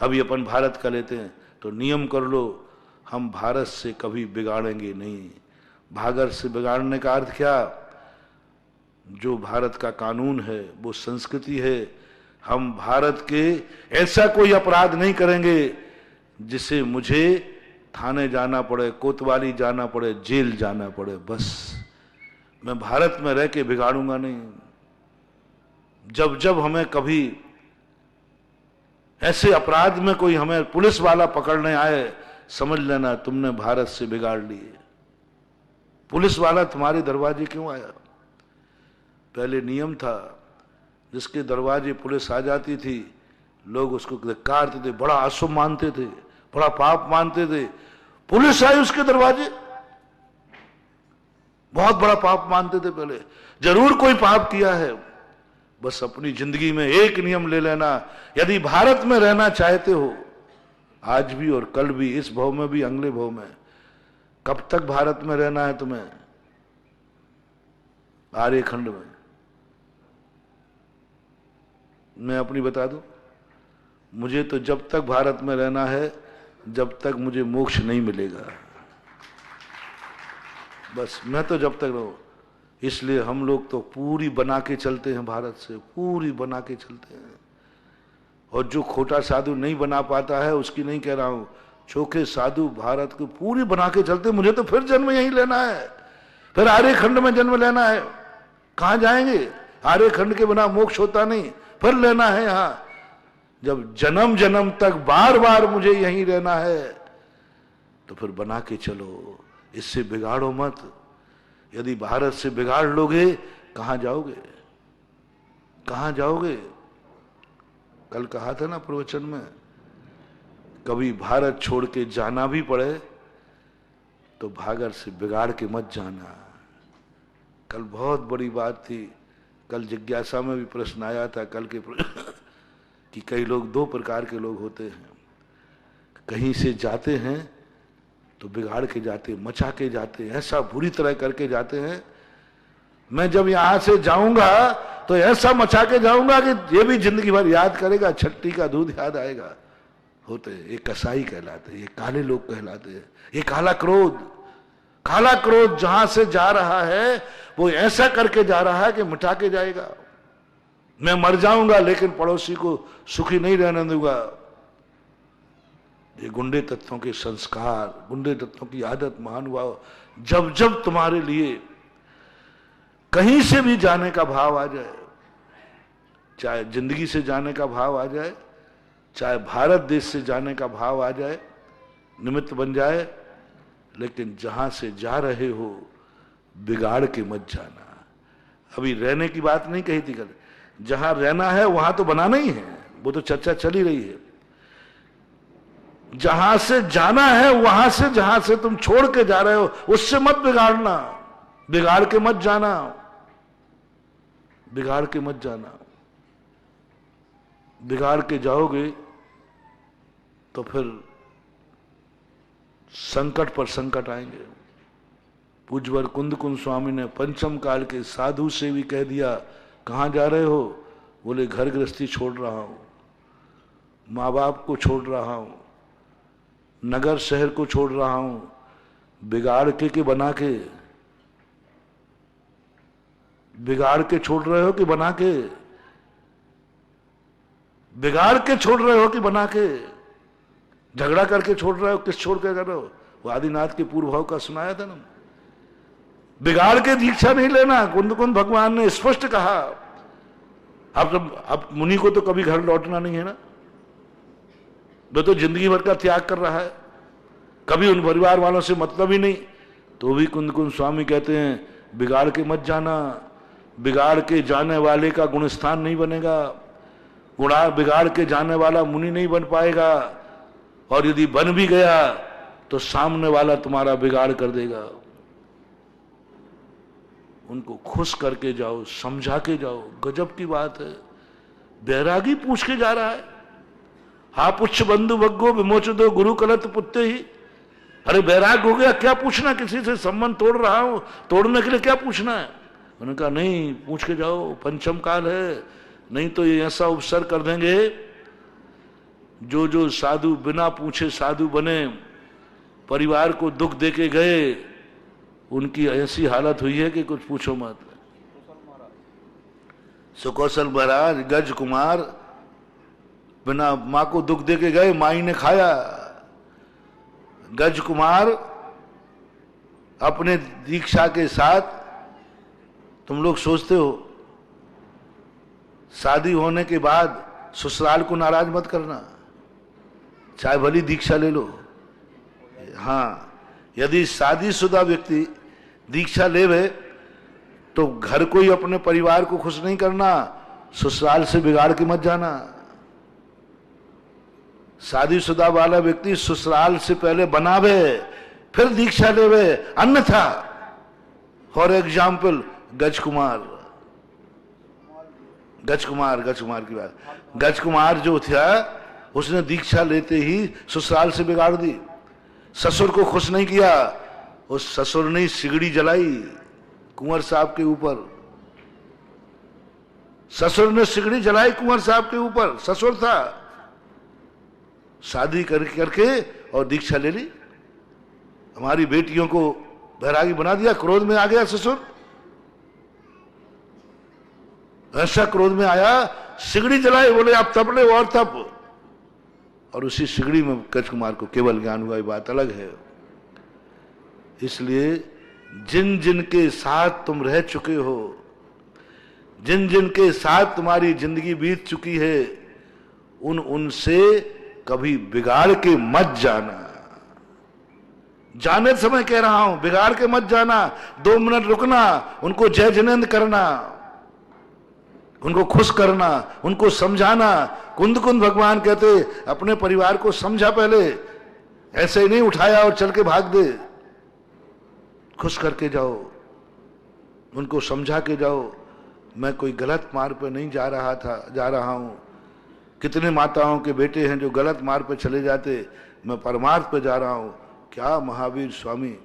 अभी अपन भारत का लेते हैं तो नियम कर लो, हम भारत से कभी बिगाड़ेंगे नहीं। भारत से बिगाड़ने का अर्थ क्या? जो भारत का कानून है, वो संस्कृति है, हम भारत के ऐसा कोई अपराध नहीं करेंगे जिसे मुझे थाने जाना पड़े, कोतवाली जाना पड़े, जेल जाना पड़े। बस मैं भारत में रह के बिगाड़ूंगा नहीं। जब जब हमें कभी ऐसे अपराध में कोई हमें पुलिस वाला पकड़ने आए, समझ लेना तुमने भारत से बिगाड़ लिए। पुलिस वाला तुम्हारे दरवाजे क्यों आया? पहले नियम था, जिसके दरवाजे पुलिस आ जाती थी लोग उसको धिक्कारते थे, बड़ा अशुभ मानते थे, बड़ा पाप मानते थे। पुलिस आई उसके दरवाजे, बहुत बड़ा पाप मानते थे पहले। जरूर कोई पाप किया है। बस अपनी जिंदगी में एक नियम ले लेना, यदि भारत में रहना चाहते हो, आज भी और कल भी, इस भव में भी अगले भव में, कब तक भारत में रहना है तुम्हें? आर्यखंड में। मैं अपनी बता दूं, मुझे तो जब तक भारत में रहना है, जब तक मुझे मोक्ष नहीं मिलेगा। बस मैं तो जब तक रहूं। इसलिए हम लोग तो पूरी बना के चलते हैं, भारत से पूरी बना के चलते हैं। और जो खोटा साधु नहीं बना पाता है उसकी नहीं कह रहा हूं, चोखे साधु भारत को पूरी बना के चलते। मुझे तो फिर जन्म यहीं लेना है, फिर आर्यखंड में जन्म लेना है। कहां जाएंगे? आर्यखंड के बिना मोक्ष होता नहीं, फिर लेना है यहां। जब जन्म जन्म तक बार बार मुझे यहीं रहना है, तो फिर बना के चलो, इससे बिगाड़ो मत। यदि भारत से बिगाड़ लोगे, कहां जाओगे? कहां जाओगे? कल कहा था ना प्रवचन में, कभी भारत छोड़ के जाना भी पड़े तो भारत से बिगाड़ के मत जाना। कल बहुत बड़ी बात थी, कल जिज्ञासा में भी प्रश्न आया था कल के कि कई लोग दो प्रकार के लोग होते हैं, कहीं से जाते हैं तो बिगाड़ के जाते, मचा के जाते, ऐसा बुरी तरह करके जाते हैं। मैं जब यहां से जाऊंगा तो ऐसा मचा के जाऊंगा कि ये भी जिंदगी भर याद करेगा, छट्टी का दूध याद आएगा। होते ये कसाई कहलाते, ये काले लोग कहलाते हैं, ये काला क्रोध। काला क्रोध जहां से जा रहा है वो ऐसा करके जा रहा है कि मिटा के जाएगा। मैं मर जाऊंगा लेकिन पड़ोसी को सुखी नहीं रहने दूंगा। ये गुंडे तत्वों के संस्कार, गुंडे तत्वों की आदत, महानुभाव, जब जब तुम्हारे लिए कहीं से भी जाने का भाव आ जाए, चाहे जिंदगी से जाने का भाव आ जाए, चाहे भारत देश से जाने का भाव आ जाए, निमित्त बन जाए, लेकिन जहां से जा रहे हो बिगाड़ के मत जाना। अभी रहने की बात नहीं कही थी कल, जहां रहना है वहां तो बनाना ही है, वो तो चर्चा चली रही है। जहां से जाना है, वहां से जहां से तुम छोड़ के जा रहे हो उससे मत बिगाड़ना, बिगाड़ के मत जाना, बिगाड़ के मत जाना। बिगाड़ के जाओगे तो फिर संकट पर संकट आएंगे। पूज्यवर कुंद कुंद स्वामी ने पंचम काल के साधु से भी कह दिया, कहां जा रहे हो? बोले घर गृहस्थी छोड़ रहा हूं, माँ बाप को छोड़ रहा हूं, नगर शहर को छोड़ रहा हूं। बिगाड़ के बना के? बिगाड़ के छोड़ रहे हो कि बना के? बिगाड़ के छोड़ रहे हो कि बना के? झगड़ा करके छोड़ रहे हो, किस छोड़ के कर रहे हो? वो आदिनाथ के पूर्व भाव का सुनाया था ना, बिगाड़ के दीक्षा नहीं लेना। कुंद कुंद भगवान ने स्पष्ट कहा। अब मुनि को तो कभी घर लौटना नहीं है ना, वो तो जिंदगी भर का त्याग कर रहा है, कभी उन परिवार वालों से मतलब ही नहीं। तो भी कुंद कुंद स्वामी कहते हैं बिगाड़ के मत जाना, बिगाड़ के जाने वाले का गुणस्थान नहीं बनेगा, बिगाड़ के जाने वाला मुनि नहीं बन पाएगा, और यदि बन भी गया तो सामने वाला तुम्हारा बिगाड़ कर देगा। उनको खुश करके जाओ, समझा के जाओ। गजब की बात है, बैरागी पूछ के जा रहा है, हा पुच्छ बंधु भग्गो विमोच दो गुरु कलत पुत्ते ही। अरे बैराग हो गया, क्या पूछना, किसी से संबंध तोड़ रहा हूं, तोड़ने के लिए क्या पूछना है। उन्होंने कहा नहीं, पूछ के जाओ, पंचम काल है, नहीं तो ये ऐसा उपसर कर देंगे। जो जो साधु बिना पूछे साधु बने, परिवार को दुख देके गए, उनकी ऐसी हालत हुई है कि कुछ पूछो मत। सुकौशल महाराज गज कुमार बिना मां को दुख देके गए, माई ने खाया। गज कुमार अपने दीक्षा के साथ, तुम लोग सोचते हो शादी होने के बाद ससुराल को नाराज मत करना, चाहे भली दीक्षा ले लो। हाँ, यदि शादीशुदा व्यक्ति दीक्षा लेवे तो घर को ही, अपने परिवार को खुश नहीं करना, ससुराल से बिगाड़ के मत जाना। शादीशुदा वाला व्यक्ति ससुराल से पहले बनावे फिर दीक्षा लेवे, अन्यथा फॉर एग्जाम्पल गज कुमार की बात, गज कुमार जो था उसने दीक्षा लेते ही ससुराल से बिगाड़ दी, ससुर को खुश नहीं किया। उस ससुर ने सिगड़ी जलाई कुंवर साहब के ऊपर, ससुर ने सिगड़ी जलाई कुंवर साहब के ऊपर। ससुर था, शादी करके और दीक्षा ले ली, हमारी बेटियों को बैरागी बना दिया। क्रोध में आ गया ससुर, ऐसा क्रोध में आया, सिगड़ी जलाई, बोले आप तप ले और तप। और उसी सिगड़ी में गज कुमार को केवल ज्ञान हुआ, ये बात अलग है। इसलिए जिन जिन के साथ तुम रह चुके हो, जिन जिन के साथ तुम्हारी जिंदगी बीत चुकी है, उनसे कभी बिगाड़ के मत जाना। जाने समय कह रहा हूं, बिगाड़ के मत जाना। 2 मिनट रुकना, उनको जय जिनेंद्र करना, उनको खुश करना, उनको समझाना। कुंद कुंद भगवान कहते अपने परिवार को समझा पहले, ऐसे ही नहीं उठाया और चल के भाग दे। खुश करके जाओ, उनको समझा के जाओ, मैं कोई गलत मार्ग पे नहीं जा रहा हूं। कितने माताओं के बेटे हैं जो गलत मार्ग पे चले जाते, मैं परमार्थ पे जा रहा हूं। क्या महावीर स्वामी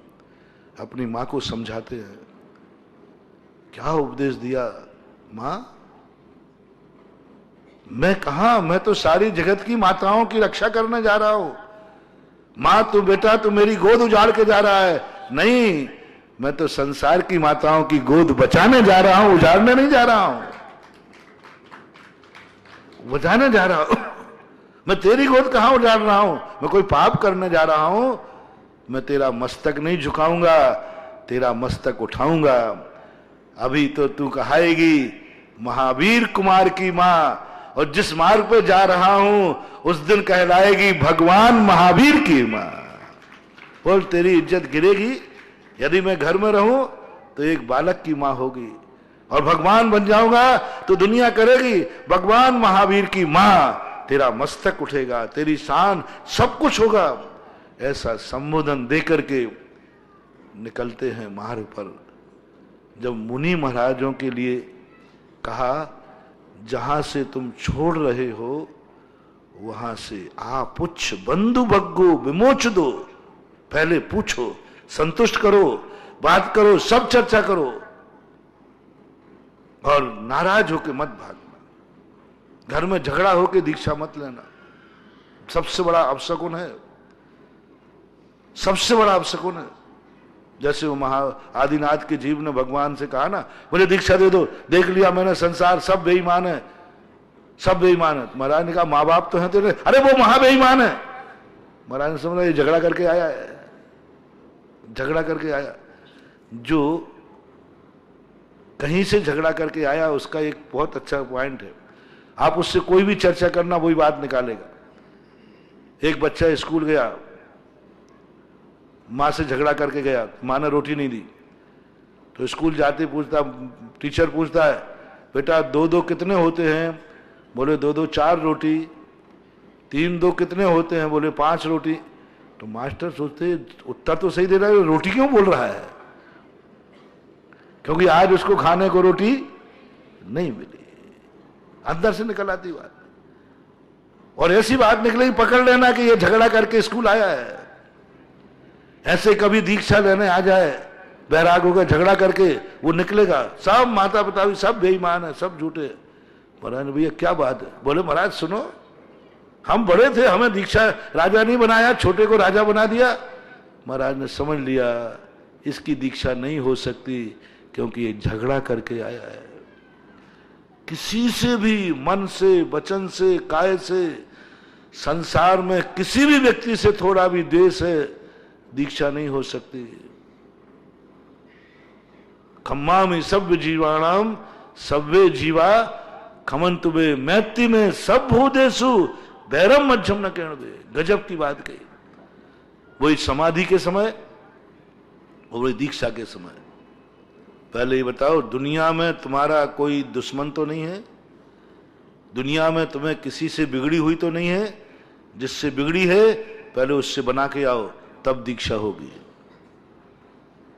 अपनी मां को समझाते हैं, क्या उपदेश दिया। मां, मैं कहा, मैं तो सारी जगत की माताओं की रक्षा करने जा रहा हूं। मां तू बेटा, तू मेरी गोद उजाड़ के जा रहा है। नहीं, मैं तो संसार की माताओं की गोद बचाने जा रहा हूं, उजाड़ने नहीं जा रहा हूं, बचाने जा रहा हूं। मैं तेरी गोद कहां उजाड़ रहा हूं, मैं कोई पाप करने जा रहा हूं। मैं तेरा मस्तक नहीं झुकाऊंगा, तेरा मस्तक उठाऊंगा। अभी तो तू कहाएगी महावीर कुमार की मां, और जिस मार्ग पे जा रहा हूं उस दिन कहलाएगी भगवान महावीर की मां। बोल, तेरी इज्जत गिरेगी। यदि मैं घर में रहूं तो एक बालक की मां होगी, और भगवान बन जाऊंगा तो दुनिया करेगी भगवान महावीर की मां। तेरा मस्तक उठेगा, तेरी शान, सब कुछ होगा। ऐसा संबोधन देकर के निकलते हैं मार्ग पर। जब मुनि महाराजों के लिए कहा, जहां से तुम छोड़ रहे हो वहां से आ पुच्छ बंधु भग्गो विमोच दो। पहले पूछो, संतुष्ट करो, बात करो, सब चर्चा करो, और नाराज होके मत भागना। घर में झगड़ा होके दीक्षा मत लेना, सबसे बड़ा अपशकुन है, सबसे बड़ा अपशकुन है। जैसे वो आदिनाथ के जीव ने भगवान से कहा ना, मुझे दीक्षा दे दो, देख लिया मैंने संसार सब बेईमान है, सब बेईमान है। महाराज ने कहा माँ बाप तो हैं तेरे, अरे वो महाबेईमान है। महाराज ने समझा ये झगड़ा करके आया है, झगड़ा करके आया। जो कहीं से झगड़ा करके आया, उसका एक बहुत अच्छा पॉइंट है, आप उससे कोई भी चर्चा करना वही बात निकालेगा। एक बच्चा स्कूल गया, माँ से झगड़ा करके गया, माँ ने रोटी नहीं दी, तो स्कूल जाते पूछता, टीचर पूछता है, बेटा 2-2 कितने होते हैं? बोले 2-2 4 रोटी। 3-2 कितने होते हैं? बोले 5 रोटी। तो मास्टर सोचते उत्तर तो सही दे रहा है, रोटी क्यों बोल रहा है? क्योंकि आज उसको खाने को रोटी नहीं मिली, अंदर से निकल आती बात। और ऐसी बात निकलेगी, पकड़ लेना कि ये झगड़ा करके स्कूल आया है। ऐसे कभी दीक्षा लेने आ जाए, बैराग होकर झगड़ा करके वो निकलेगा, सब माता पिता भी सब बेईमान है, सब झूठे। महाराज भैया क्या बात है? बोले महाराज सुनो, हम बड़े थे, हमें दीक्षा राजा नहीं बनाया, छोटे को राजा बना दिया। महाराज ने समझ लिया इसकी दीक्षा नहीं हो सकती, क्योंकि ये झगड़ा करके आया है। किसी से भी, मन से, वचन से, काय से, संसार में किसी भी व्यक्ति से थोड़ा भी द्वेष है, दीक्षा नहीं हो सकती। खम्मामि सभ्य जीवाणाम सव्वे जीवा खमंतु बे मैत्ती में सब भूदेशु बैरम मध्यम न कहणवे। गजब की बात कही। वही समाधि के समय और वही दीक्षा के समय। पहले ये बताओ, दुनिया में तुम्हारा कोई दुश्मन तो नहीं है? दुनिया में तुम्हें किसी से बिगड़ी हुई तो नहीं है? जिससे बिगड़ी है पहले उससे बना के आओ, तब दीक्षा होगी।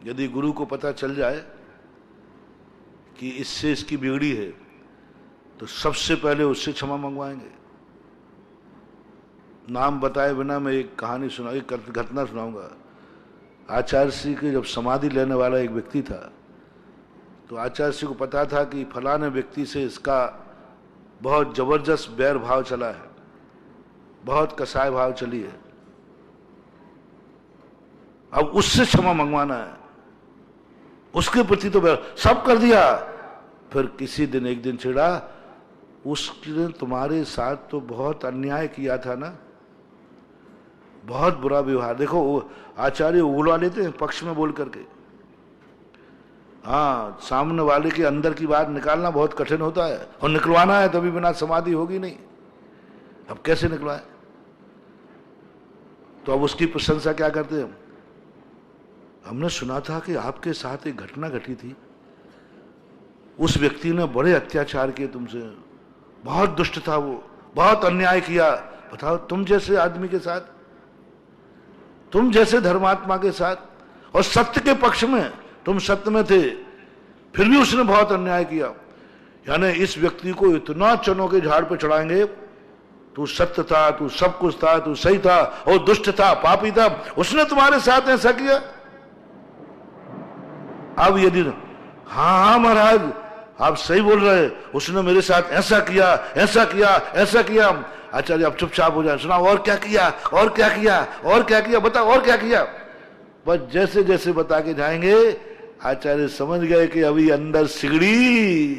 यदि गुरु को पता चल जाए कि इससे इसकी बिगड़ी है, तो सबसे पहले उससे क्षमा मंगवाएंगे। नाम बताए बिना मैं एक कहानी सुना, एक घटना सुनाऊंगा। आचार्य श्री के जब समाधि लेने वाला एक व्यक्ति था, तो आचार्य श्री को पता था कि फलाने व्यक्ति से इसका बहुत जबरदस्त बैर भाव चला है, बहुत कसाय भाव चली है, अब उससे क्षमा मंगवाना है। उसके प्रति तो सब कर दिया, फिर किसी दिन एक दिन चिढ़ा, उसने तुम्हारे साथ तो बहुत अन्याय किया था ना, बहुत बुरा व्यवहार। देखो आचार्य उगलवा लेते हैं पक्ष में बोल करके। हाँ, सामने वाले के अंदर की बात निकालना बहुत कठिन होता है, और निकलवाना है तभी बिना समाधि होगी नहीं। अब कैसे निकलवाए? तो अब उसकी प्रशंसा क्या करते हैं? हमने सुना था कि आपके साथ एक घटना घटी थी, उस व्यक्ति ने बड़े अत्याचार किए तुमसे, बहुत दुष्ट था वो, बहुत अन्याय किया। बताओ, तुम जैसे आदमी के साथ, तुम जैसे धर्मात्मा के साथ, और सत्य के पक्ष में, तुम सत्य में थे, फिर भी उसने बहुत अन्याय किया। यानी इस व्यक्ति को इतना चनों के झाड़ पे चढ़ाएंगे, तू सत्य था, तू सब कुछ था, तू सही था, और दुष्ट था, पापी था, उसने तुम्हारे साथ ऐसा किया। अब यदि हाँ हाँ महाराज आप सही बोल रहे, उसने मेरे साथ ऐसा किया, ऐसा किया, ऐसा किया। आचार्य अब चुपचाप हो जाए, सुना और क्या किया, और क्या किया, और क्या किया, बता और क्या किया। बस जैसे जैसे बता के जाएंगे, आचार्य समझ गए कि अभी अंदर सिगड़ी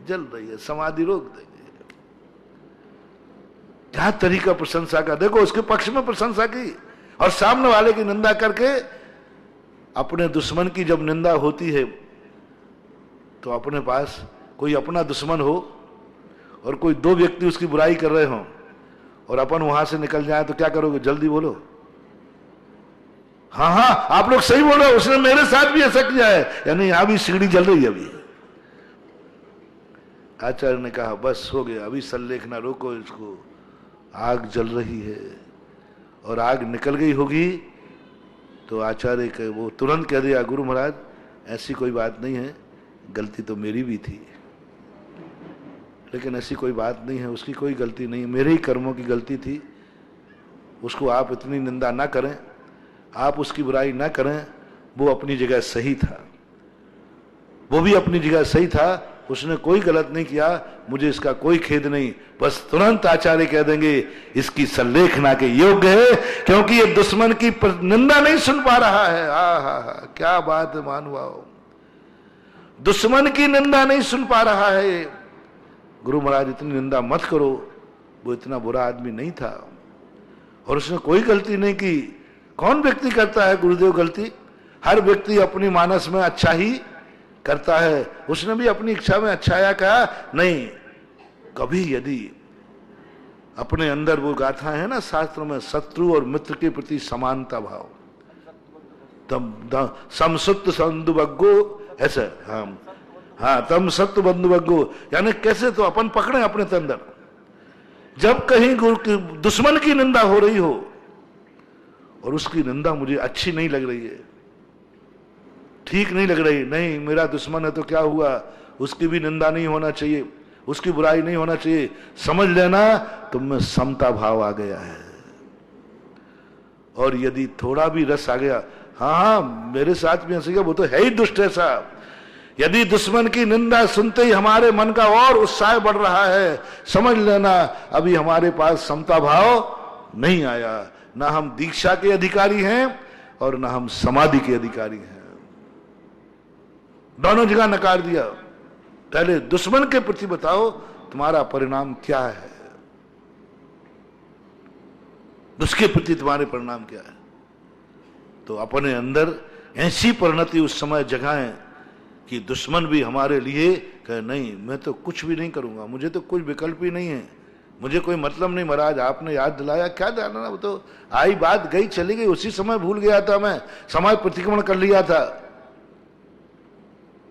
जल रही है, समाधि रोक देंगे। क्या तरीका प्रशंसा का, देखो उसके पक्ष में प्रशंसा की, और सामने वाले की निंदा करके। अपने दुश्मन की जब निंदा होती है, तो अपने पास कोई अपना दुश्मन हो और कोई 2 व्यक्ति उसकी बुराई कर रहे हों, और अपन वहां से निकल जाए, तो क्या करोगे? जल्दी बोलो, हाँ हाँ आप लोग सही बोल रहे हो, उसने मेरे साथ भी ऐसा किया है, यानी यहां भी सिगड़ी जल रही है अभी। आचार्य ने कहा बस हो गया, अभी सल्लेख ना रोको इसको, आग जल रही है, और आग निकल गई होगी। तो आचार्य के वो तुरंत कह दिया, गुरु महाराज ऐसी कोई बात नहीं है, गलती तो मेरी भी थी, लेकिन ऐसी कोई बात नहीं है, उसकी कोई गलती नहीं, मेरे ही कर्मों की गलती थी। उसको आप इतनी निंदा ना करें, आप उसकी बुराई ना करें, वो अपनी जगह सही था, वो भी अपनी जगह सही था, उसने कोई गलत नहीं किया, मुझे इसका कोई खेद नहीं। बस तुरंत आचार्य कह देंगे इसकी सल्लेखना के योग्य है, क्योंकि ये दुश्मन की निंदा नहीं सुन पा रहा है। हा क्या बात है महानुभाव, दुश्मन की निंदा नहीं सुन पा रहा है। गुरु महाराज इतनी निंदा मत करो, वो इतना बुरा आदमी नहीं था, और उसने कोई गलती नहीं की। कौन व्यक्ति करता है गुरुदेव गलती? हर व्यक्ति अपनी मानस में अच्छा ही करता है, उसने भी अपनी इच्छा में अच्छा आया कहा नहीं। कभी यदि अपने अंदर वो गाथा है ना शास्त्र में, शत्रु और मित्र के प्रति समानता भाव, तम समसुत संधुबग्गो, ऐसा हाँ तम सत्य बंधुबग्गो, यानी कैसे तो अपन पकड़े अपने अंदर। जब कहीं दुश्मन की निंदा हो रही हो और उसकी निंदा मुझे अच्छी नहीं लग रही है, ठीक नहीं लग रही, नहीं मेरा दुश्मन है तो क्या हुआ, उसकी भी निंदा नहीं होना चाहिए, उसकी बुराई नहीं होना चाहिए, समझ लेना तुम में समता भाव आ गया है। और यदि थोड़ा भी रस आ गया, हाँ मेरे साथ भी ऐसे, वो तो है ही दुष्ट है साहब। यदि दुश्मन की निंदा सुनते ही हमारे मन का और उत्साह बढ़ रहा है, समझ लेना अभी हमारे पास समता भाव नहीं आया। ना हम दीक्षा के अधिकारी हैं और ना हम समाधि के अधिकारी हैं, दोनों जगह नकार दिया। पहले दुश्मन के प्रति बताओ तुम्हारा परिणाम क्या है, उसके प्रति तुम्हारे परिणाम क्या है। तो अपने अंदर ऐसी परिणति उस समय जगाएं कि दुश्मन भी हमारे लिए कहे नहीं मैं तो कुछ भी नहीं करूंगा, मुझे तो कुछ विकल्प ही नहीं है, मुझे कोई मतलब नहीं। महाराज आपने याद दिलाया, क्या जानना, वो तो आई बात गई चली गई, उसी समय भूल गया था मैं, समय प्रतिक्रमण कर लिया था।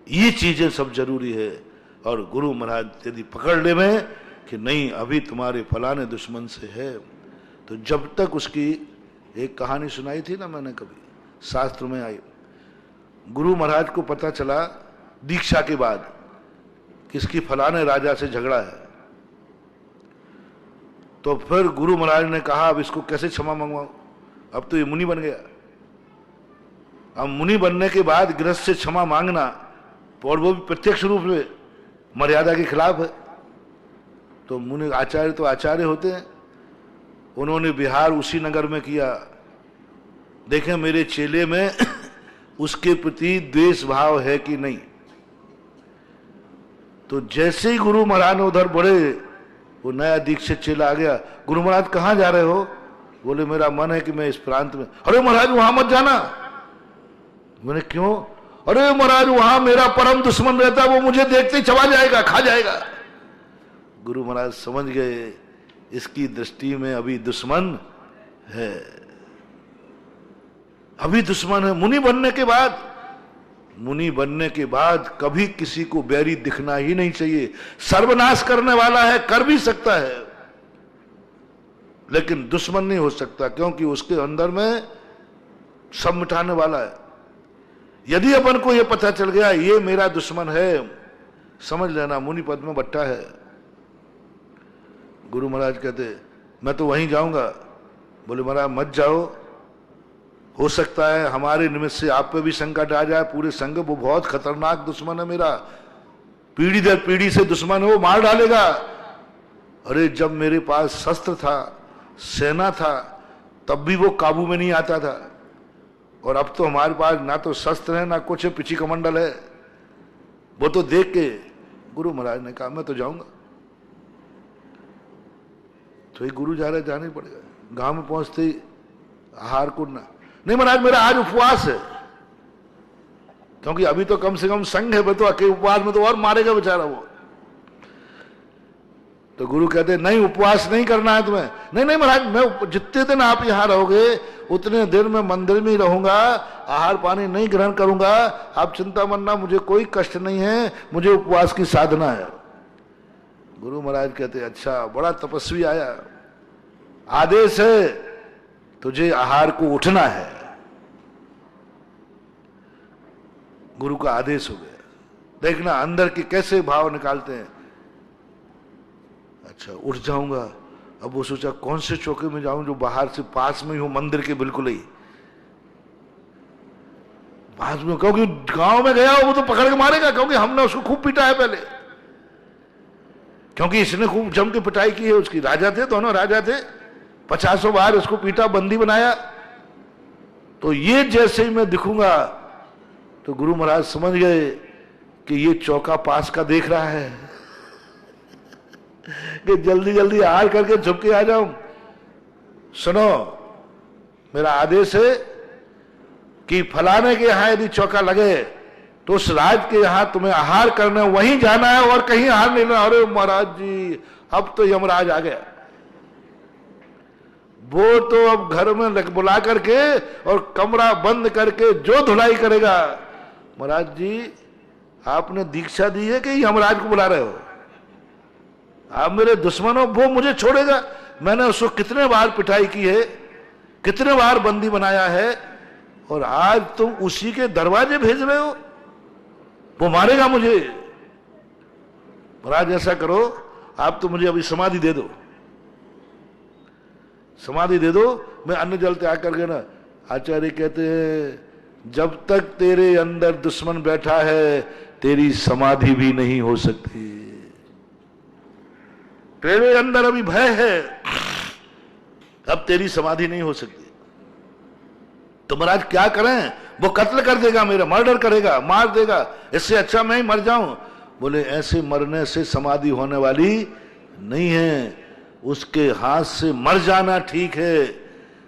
ये चीजें सब जरूरी है। और गुरु महाराज यदि पकड़ ले में कि नहीं अभी तुम्हारे फलाने दुश्मन से है, तो जब तक उसकी एक कहानी सुनाई थी ना मैंने, कभी शास्त्र में आई, गुरु महाराज को पता चला दीक्षा के बाद किसकी फलाने राजा से झगड़ा है, तो फिर गुरु महाराज ने कहा अब इसको कैसे क्षमा मंगवाऊं, अब तो ये मुनि बन गया। अब मुनि बनने के बाद गृहस्थ से क्षमा मांगना, और वो भी प्रत्यक्ष रूप में, मर्यादा के खिलाफ है। तो मुनि आचार्य तो आचार्य होते हैं, उन्होंने विहार उसी नगर में किया। देखें मेरे चेले में उसके प्रति द्वेष भाव है कि नहीं। तो जैसे ही गुरु महाराज उधर बढ़े, वो नया दीक्षित चेला आ गया, गुरु महाराज कहाँ जा रहे हो, बोले मेरा मन है कि मैं इस प्रांत में। अरे महाराज वहां मत जाना। मैंने क्यों, अरे महाराज वहां मेरा परम दुश्मन रहता, वो मुझे देखते ही चबा जाएगा, खा जाएगा। गुरु महाराज समझ गए इसकी दृष्टि में अभी दुश्मन है, अभी दुश्मन है। मुनि बनने के बाद कभी किसी को बैरी दिखना ही नहीं चाहिए। सर्वनाश करने वाला है, कर भी सकता है, लेकिन दुश्मन नहीं हो सकता, क्योंकि उसके अंदर में सब मिटाने वाला है। यदि अपन को यह पता चल गया ये मेरा दुश्मन है, समझ लेना मुनि पद में बट्टा है। गुरु महाराज कहते मैं तो वहीं जाऊंगा। बोले महाराज मत जाओ, हो सकता है हमारे निमित्त से आप पे भी संकट आ जाए, पूरे संग, वो बहुत खतरनाक दुश्मन है मेरा, पीढ़ी दर पीढ़ी से दुश्मन है, वो मार डालेगा। अरे जब मेरे पास शस्त्र था, सेना था, तब भी वो काबू में नहीं आता था, और अब तो हमारे पास ना तो शस्त्र है ना कुछ है, पिछी कमंडल है। वो तो देख के गुरु महाराज ने कहा मैं तो जाऊंगा। तो ये गुरु जा रहे, जाना ही पड़ेगा। गांव में पहुंचते ही आहार को नहीं महाराज मेरा आज उपवास है, क्योंकि अभी तो कम से कम संघ है, तो अकेले उपवास में तो और मारेगा बेचारा वो। तो गुरु कहते नहीं उपवास नहीं करना है तुम्हें। नहीं नहीं महाराज मैं जितने दिन आप यहां रहोगे उतने दिन मैं मंदिर में ही रहूंगा, आहार पानी नहीं ग्रहण करूंगा, आप चिंता मत, मुझे कोई कष्ट नहीं है, मुझे उपवास की साधना है। गुरु महाराज कहते अच्छा बड़ा तपस्वी आया, आदेश है तुझे आहार को उठना है। गुरु का आदेश हो गया। देखना अंदर के कैसे भाव निकालते हैं। अच्छा उठ जाऊंगा। अब वो सोचा कौन से चौके में जाऊं जो बाहर से पास में ही हो, मंदिर के बिल्कुल ही पास में, क्योंकि गांव में गया वो तो पकड़ के मारेगा, क्योंकि हमने उसको खूब पीटा है पहले, क्योंकि इसने खूब जम के पिटाई की है उसकी। राजा थे, दोनों राजा थे, 50 बार उसको पीटा, बंदी बनाया। तो ये जैसे ही मैं दिखूंगा तो गुरु महाराज समझ गए कि ये चौका पास का देख रहा है कि जल्दी जल्दी हार करके झुक के आ जाऊं। सुनो मेरा आदेश है कि फलाने के यहां यदि चौका लगे तो उस राज के यहां तुम्हें आहार करने वहीं जाना है और कहीं आहार नहीं लेना। अरे महाराज जी, अब तो यमराज आ गया, वो तो अब घर में बुला करके और कमरा बंद करके जो धुलाई करेगा। महाराज जी, आपने दीक्षा दी है कि यमराज को बुला रहे हो? आप मेरे दुश्मन हो, वो मुझे छोड़ेगा? मैंने उसको कितने बार पिटाई की है, कितने बार बंदी बनाया है, और आज तुम उसी के दरवाजे भेज रहे हो? वो मारेगा मुझे। महाराज ऐसा करो, आप तो मुझे अभी समाधि दे दो, समाधि दे दो, मैं अन्न जल त्याग करके ना। आचार्य कहते हैं जब तक तेरे अंदर दुश्मन बैठा है तेरी समाधि भी नहीं हो सकती। तेरे अंदर अभी भय है, अब तेरी समाधि नहीं हो सकती। तो महाराज क्या करें? वो कत्ल कर देगा, मेरा मर्डर करेगा, मार देगा, इससे अच्छा मैं ही मर जाऊं। बोले ऐसे मरने से समाधि होने वाली नहीं है, उसके हाथ से मर जाना ठीक है,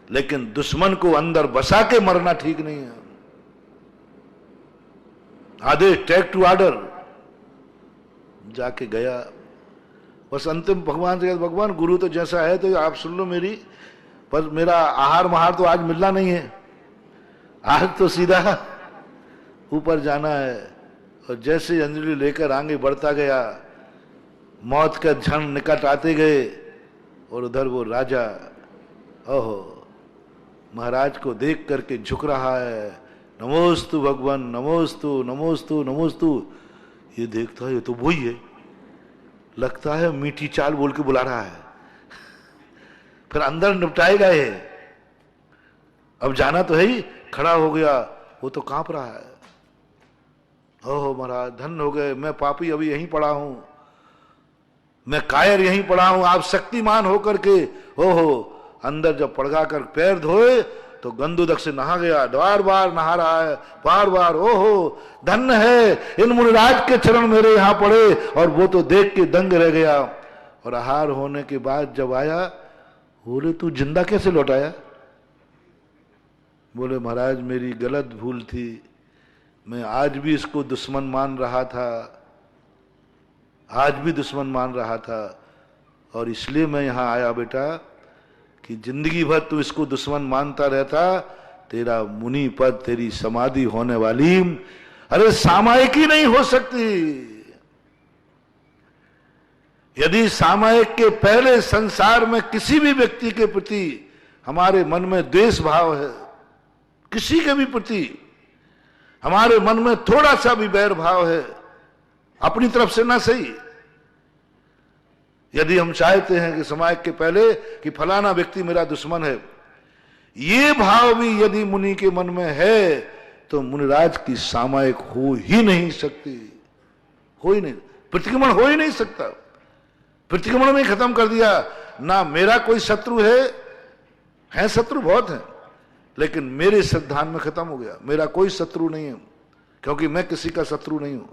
लेकिन दुश्मन को अंदर बसा के मरना ठीक नहीं है। आदेश, टेक टू ऑर्डर। जाके गया, बस अंतिम भगवान से, भगवान गुरु तो जैसा है तो आप सुन लो मेरी, पर मेरा आहार महार तो आज मिलना नहीं है, आज तो सीधा ऊपर जाना है। और जैसे अंजलि लेकर आगे बढ़ता गया, मौत का क्षण निकट आते गए, और उधर वो राजा, ओहो, महाराज को देख करके झुक रहा है, नमोस्तु भगवान, नमोस्तु नमोस्तु नमोस्तु। ये देखता है, ये तो वही है, लगता है मीठी चाल बोल के बुला रहा है। फिर अंदर निपटाएगा ये, अब जाना तो है ही। खड़ा हो गया, वो तो कांप रहा है। ओहो महाराज, धन्य हो गए, मैं पापी अभी यहीं पड़ा हूं, मैं कायर यहीं पड़ा हूं, आप शक्तिमान होकर के। ओहो, अंदर जब पड़गा कर पैर धोए तो गंदुदक से नहा गया, बार बार नहा रहा है, बार बार। ओहो, धन्य है, इन मुनिराज के चरण मेरे यहां पड़े। और वो तो देख के दंग रह गया। और आहार होने के बाद जब आया, बोले तू जिंदा कैसे लौट आया? बोले महाराज मेरी गलत भूल थी, मैं आज भी इसको दुश्मन मान रहा था, आज भी दुश्मन मान रहा था, और इसलिए मैं यहां आया बेटा कि जिंदगी भर तू इसको दुश्मन मानता रहता, तेरा मुनि पद, तेरी समाधि होने वाली, अरे सामायिक ही नहीं हो सकती। यदि सामायिक के पहले संसार में किसी भी व्यक्ति के प्रति हमारे मन में द्वेष भाव है, किसी के भी प्रति हमारे मन में थोड़ा सा भी बैर भाव है, अपनी तरफ से ना सही, यदि हम चाहते हैं कि सामायिक के पहले कि फलाना व्यक्ति मेरा दुश्मन है, ये भाव भी यदि मुनि के मन में है, तो मुनिराज की सामायिक हो ही नहीं सकती, हो ही नहीं, प्रतिक्रमण हो ही नहीं सकता। प्रतिक्रमण में खत्म कर दिया। ना मेरा कोई शत्रु है शत्रु बहुत है, लेकिन मेरे सिद्धांत में खत्म हो गया, मेरा कोई शत्रु नहीं है, क्योंकि मैं किसी का शत्रु नहीं हूं,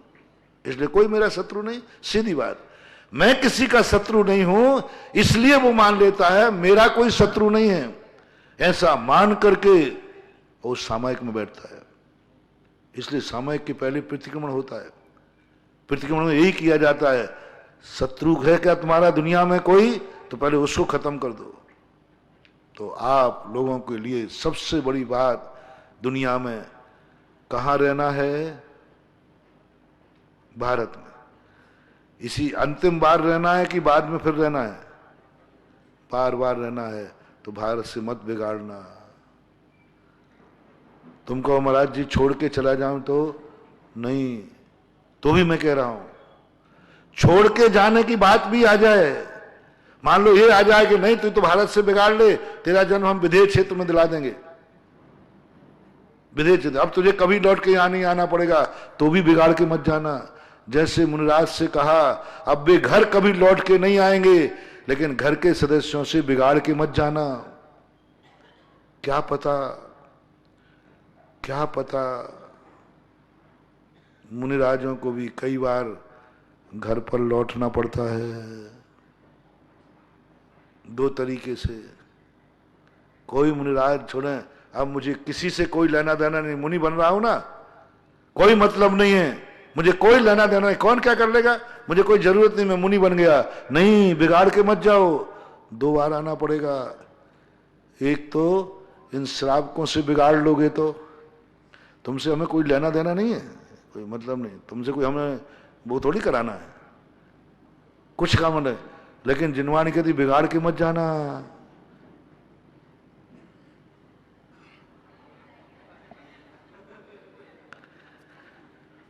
इसलिए कोई मेरा शत्रु नहीं। सीधी बात, मैं किसी का शत्रु नहीं हूं, इसलिए वो मान लेता है मेरा कोई शत्रु नहीं है। ऐसा मान करके वो सामायिक में बैठता है। इसलिए सामायिक के पहले प्रतिक्रमण होता है। प्रतिक्रमण में यही किया जाता है, शत्रु है क्या तुम्हारा दुनिया में कोई, तो पहले उसको खत्म कर दो। तो आप लोगों के लिए सबसे बड़ी बात, दुनिया में कहां रहना है? भारत में। इसी अंतिम बार रहना है कि बाद में फिर रहना है? बार बार रहना है, तो भारत से मत बिगाड़ना। तुमको महाराज जी छोड़ के चला जाऊं तो नहीं, तो भी मैं कह रहा हूं, छोड़ के जाने की बात भी आ जाए, मान लो ये आ जाए कि नहीं तू तो भारत से बिगाड़ ले, तेरा जन्म हम विदेश क्षेत्र में दिला देंगे, विदेश क्षेत्र, अब तुझे कभी लौट के यहां नहीं आना पड़ेगा, तो भी बिगाड़ के मत जाना। जैसे मुनिराज से कहा, अब वे घर कभी लौट के नहीं आएंगे, लेकिन घर के सदस्यों से बिगाड़ के मत जाना। क्या पता, क्या पता, मुनिराजों को भी कई बार घर पर लौटना पड़ता है, दो तरीके से। कोई मुनिराज छोड़े, अब मुझे किसी से कोई लेना देना नहीं, मुनि बन रहा हूं ना, कोई मतलब नहीं है, मुझे कोई लेना देना नहीं, कौन क्या कर लेगा, मुझे कोई जरूरत नहीं, मैं मुनि बन गया। नहीं, बिगाड़ के मत जाओ, 2 बार आना पड़ेगा। एक तो इन श्रावकों से बिगाड़ लोगे तो तुमसे हमें कोई लेना देना नहीं है, कोई मतलब नहीं, तुमसे कोई हमें वो थोड़ी कराना है, कुछ काम नहीं। लेकिन जिनवानी कहती बिगाड़ के मत जाना।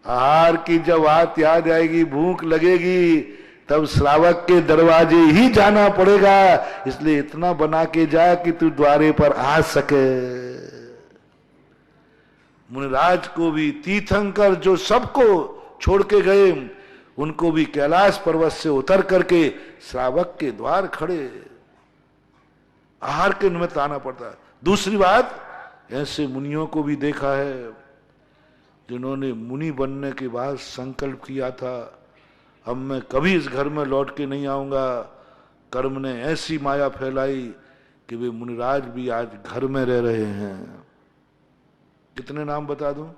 आहार की जब बात याद आएगी, भूख लगेगी, तब श्रावक के दरवाजे ही जाना पड़ेगा। इसलिए इतना बना के जा कि तू द्वारे पर आ सके। मुनिराज को भी तीर्थंकर जो सबको छोड़ के गए, उनको भी कैलाश पर्वत से उतर करके श्रावक के द्वार खड़े, आहार के निमित्त आना पड़ता। दूसरी बात, ऐसे मुनियों को भी देखा है जिन्होंने मुनि बनने के बाद संकल्प किया था अब मैं कभी इस घर में लौट के नहीं आऊंगा। कर्म ने ऐसी माया फैलाई कि वे मुनिराज भी आज घर में रह रहे हैं। कितने नाम बता दूं?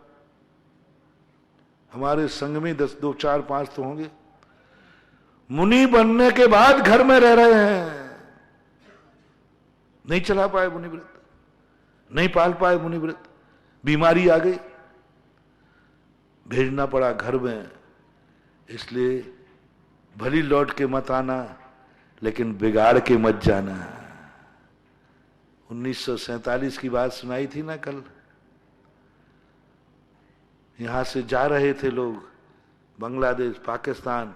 हमारे संग में 10, 2, 4, 5 तो होंगे, मुनि बनने के बाद घर में रह रहे हैं। नहीं चला पाए मुनि व्रत, नहीं पाल पाए मुनि व्रत, बीमारी आ गई, भेजना पड़ा घर में। इसलिए भली लौट के मत आना, लेकिन बिगाड़ के मत जाना। 1947 की बात सुनाई थी ना कल। यहां से जा रहे थे लोग बांग्लादेश, पाकिस्तान,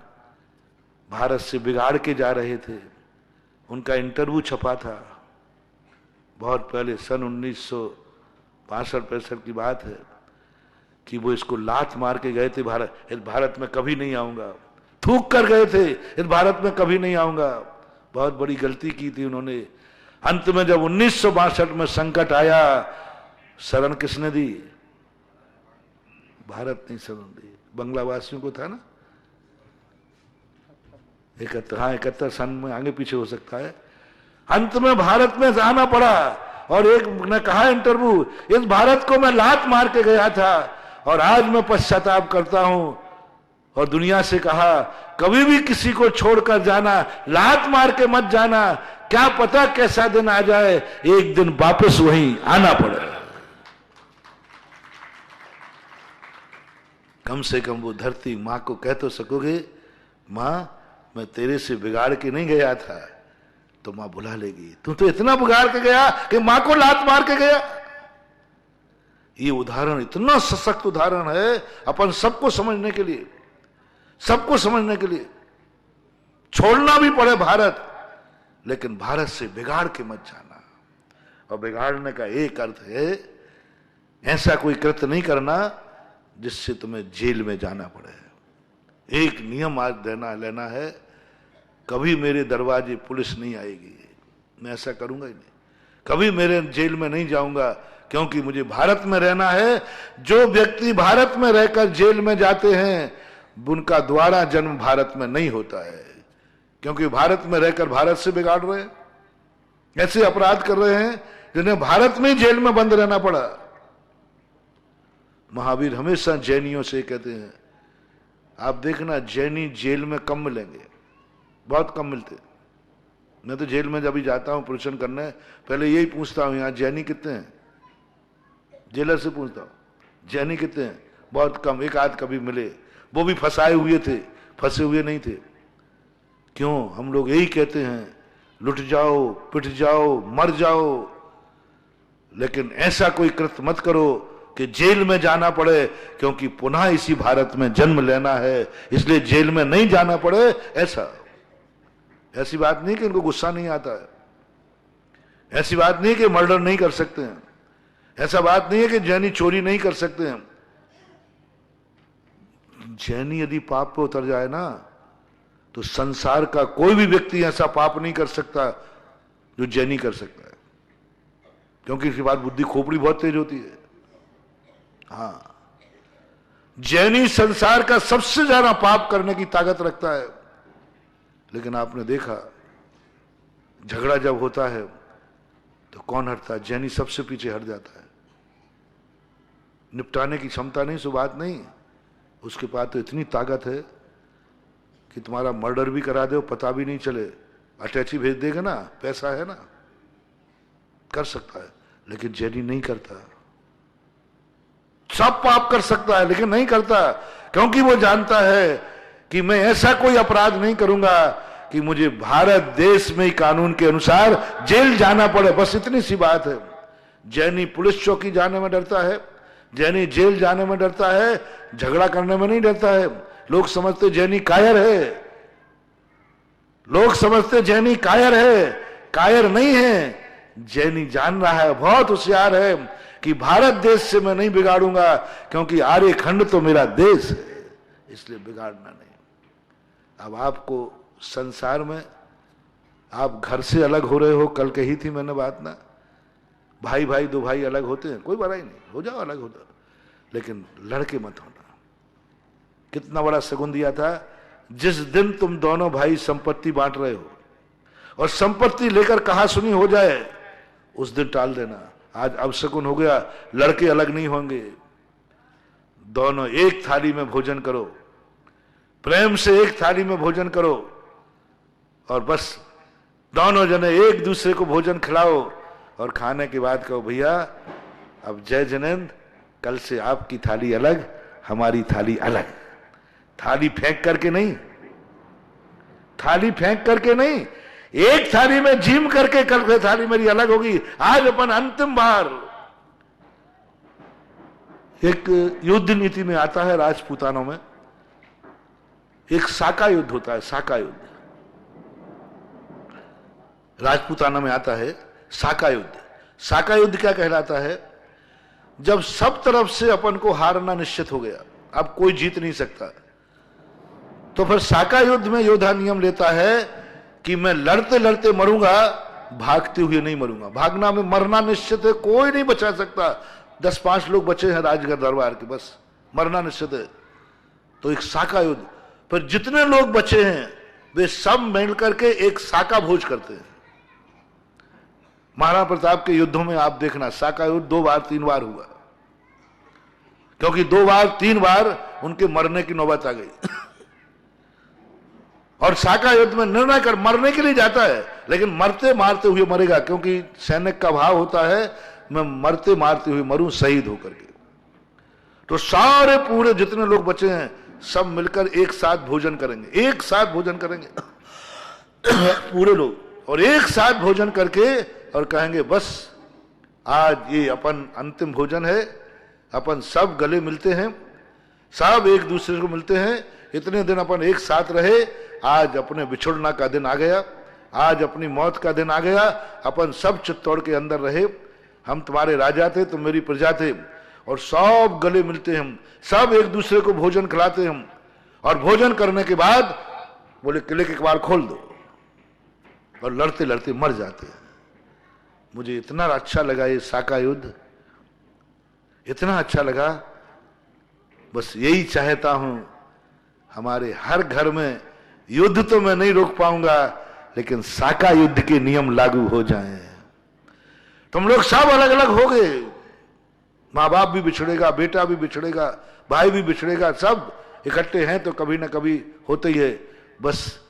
भारत से बिगाड़ के जा रहे थे। उनका इंटरव्यू छपा था बहुत पहले, सन 1965-65 की बात है, कि वो इसको लात मार के गए थे, भारत में कभी नहीं आऊंगा, थूक कर गए थे, इस भारत में कभी नहीं आऊंगा। बहुत बड़ी गलती की थी उन्होंने। अंत में जब 1962 में संकट आया, शरण किसने दी? भारत ने शरण दी। बंगलावासियों को था ना 71 सन में, आगे पीछे हो सकता है। अंत में भारत में आना पड़ा। और एक ने कहा इंटरव्यू, इस भारत को मैं लात मार के गया था और आज मैं पश्चाताप करता हूं। और दुनिया से कहा कभी भी किसी को छोड़कर जाना, लात मार के मत जाना, क्या पता कैसा दिन आ जाए, एक दिन वापस वहीं आना पड़े। कम से कम वो धरती मां को कह तो सकोगे, मां मैं तेरे से बिगाड़ के नहीं गया था, तो मां बुला लेगी। तू तो इतना बिगाड़ के गया कि मां को लात मार के गया। ये उदाहरण इतना सशक्त उदाहरण है अपन सबको समझने के लिए, सबको समझने के लिए। छोड़ना भी पड़े भारत, लेकिन भारत से बिगाड़ के मत जाना। और बिगाड़ने का एक अर्थ है ऐसा कोई कृत्य नहीं करना जिससे तुम्हें जेल में जाना पड़े। एक नियम आज लेना है, कभी मेरे दरवाजे पुलिस नहीं आएगी, मैं ऐसा करूंगा ही नहीं। कभी मेरे जेल में नहीं जाऊंगा, क्योंकि मुझे भारत में रहना है। जो व्यक्ति भारत में रहकर जेल में जाते हैं, उनका दोबारा जन्म भारत में नहीं होता है, क्योंकि भारत में रहकर भारत से बिगाड़ रहे हैं, ऐसे अपराध कर रहे हैं जिन्हें भारत में जेल में बंद रहना पड़ा। महावीर हमेशा जैनियों से कहते हैं, आप देखना जैनी जेल में कम मिलेंगे, बहुत कम मिलते। मैं तो जेल में जब भी जाता हूं प्रवचन करने, पहले यही पूछता हूं यहां जैनी कितने हैं, जेलर से पूछता हूं जैनी कितने हैं। बहुत कम, एक आध कभी मिले, वो भी फंसाए हुए थे, फंसे हुए नहीं थे। क्यों? हम लोग यही कहते हैं, लुट जाओ, पिट जाओ, मर जाओ, लेकिन ऐसा कोई कृत्य मत करो कि जेल में जाना पड़े, क्योंकि पुनः इसी भारत में जन्म लेना है, इसलिए जेल में नहीं जाना पड़े। ऐसी बात नहीं कि इनको गुस्सा नहीं आता है, ऐसी बात नहीं कि मर्डर नहीं कर सकते हैं, ऐसा बात नहीं है कि जैनी चोरी नहीं कर सकते हैं। जैनी यदि पाप पे उतर जाए ना, तो संसार का कोई भी व्यक्ति ऐसा पाप नहीं कर सकता जो जैनी कर सकता है, क्योंकि इसके बाद बुद्धि खोपड़ी बहुत तेज होती है। हाँ, जैनी संसार का सबसे ज्यादा पाप करने की ताकत रखता है। लेकिन आपने देखा झगड़ा जब होता है तो कौन हटता है? जैनी सबसे पीछे हट जाता है। निपटाने की क्षमता नहीं, सो बात नहीं। उसके पास तो इतनी ताकत है कि तुम्हारा मर्डर भी करा दे, पता भी नहीं चले, अटैची भेज देगा ना, पैसा है ना, कर सकता है। लेकिन जैनी नहीं करता। सब पाप कर सकता है लेकिन नहीं करता, क्योंकि वो जानता है कि मैं ऐसा कोई अपराध नहीं करूंगा कि मुझे भारत देश में ही कानून के अनुसार जेल जाना पड़े। बस इतनी सी बात है। जैनी पुलिस चौकी जाने में डरता है, जैनी जेल जाने में डरता है, झगड़ा करने में नहीं डरता है। लोग समझते जैनी कायर है, लोग समझते जैनी कायर है, कायर नहीं है। जैनी जान रहा है, बहुत होशियार है कि भारत देश से मैं नहीं बिगाड़ूंगा, क्योंकि आर्य खंड तो मेरा देश है, इसलिए बिगाड़ना नहीं। अब आपको संसार में, आप घर से अलग हो रहे हो, कल कही थी मैंने बात ना, भाई भाई दो भाई अलग होते हैं, कोई बुराई नहीं, हो जाओ अलग हो जाओ, लेकिन लड़के मत होना। कितना बड़ा शगुन दिया था, जिस दिन तुम दोनों भाई संपत्ति बांट रहे हो और संपत्ति लेकर कहा सुनी हो जाए, उस दिन टाल देना। आज अब शगुन हो गया, लड़के अलग नहीं होंगे, दोनों एक थाली में भोजन करो, प्रेम से एक थाली में भोजन करो, और बस दोनों जने एक दूसरे को भोजन खिलाओ, और खाने के बाद कहो भैया अब जय जिनेंद्र, कल से आपकी थाली अलग, हमारी थाली अलग। थाली फेंक करके नहीं, थाली फेंक करके नहीं, एक थाली में जिम करके कल से थाली मेरी अलग होगी। आज अपन अंतिम बार, एक युद्ध नीति में आता है राजपूतानों में, एक साका युद्ध होता है, साका युद्ध राजपूताना में आता है, साका युद्ध। साका युद्ध क्या कहलाता है? जब सब तरफ से अपन को हारना निश्चित हो गया, अब कोई जीत नहीं सकता, तो फिर साका युद्ध में योद्धा नियम लेता है कि मैं लड़ते लड़ते मरूंगा, भागते हुए नहीं मरूंगा। भागना में मरना निश्चित है, कोई नहीं बचा सकता। 10-5 लोग बचे हैं राजगढ़ दरबार के, बस मरना निश्चित है। तो एक साका युद्ध, फिर जितने लोग बचे हैं वे सब मिल करके एक साका भोज करते हैं। महाराणा प्रताप के युद्धों में आप देखना, साका युद्ध 2 बार 3 बार हुआ, क्योंकि 2 बार 3 बार उनके मरने की नौबत आ गई। और साका युद्ध में निर्णय कर मरने के लिए जाता है, लेकिन मरते मारते हुए मरेगा, क्योंकि सैनिक का भाव होता है मैं मरते मारते हुए मरूं, शहीद होकर के। तो सारे पूरे जितने लोग बचे हैं सब मिलकर एक साथ भोजन करेंगे, एक साथ भोजन करेंगे पूरे लोग, और एक साथ भोजन करके और कहेंगे बस आज ये अपन अंतिम भोजन है, अपन सब गले मिलते हैं, सब एक दूसरे को मिलते हैं, इतने दिन अपन एक साथ रहे, आज अपने बिछुड़ना का दिन आ गया, आज अपनी मौत का दिन आ गया, अपन सब चित्तौड़ के अंदर रहे, हम तुम्हारे राजा थे, तुम मेरी प्रजा थे, और सब गले मिलते हैं, सब एक दूसरे को भोजन खिलाते हैं, और भोजन करने के बाद बोले किले के कबाड़ खोल दो, और लड़ते लड़ते मर जाते हैं। मुझे इतना अच्छा लगा ये साका युद्ध, इतना अच्छा लगा, बस यही चाहता हूं हमारे हर घर में, युद्ध तो मैं नहीं रोक पाऊंगा, लेकिन साका युद्ध के नियम लागू हो जाएं। तुम लोग सब अलग अलग हो गए, माँ बाप भी बिछड़ेगा, बेटा भी बिछड़ेगा, भाई भी बिछड़ेगा, सब इकट्ठे हैं तो कभी ना कभी होते ही है। बस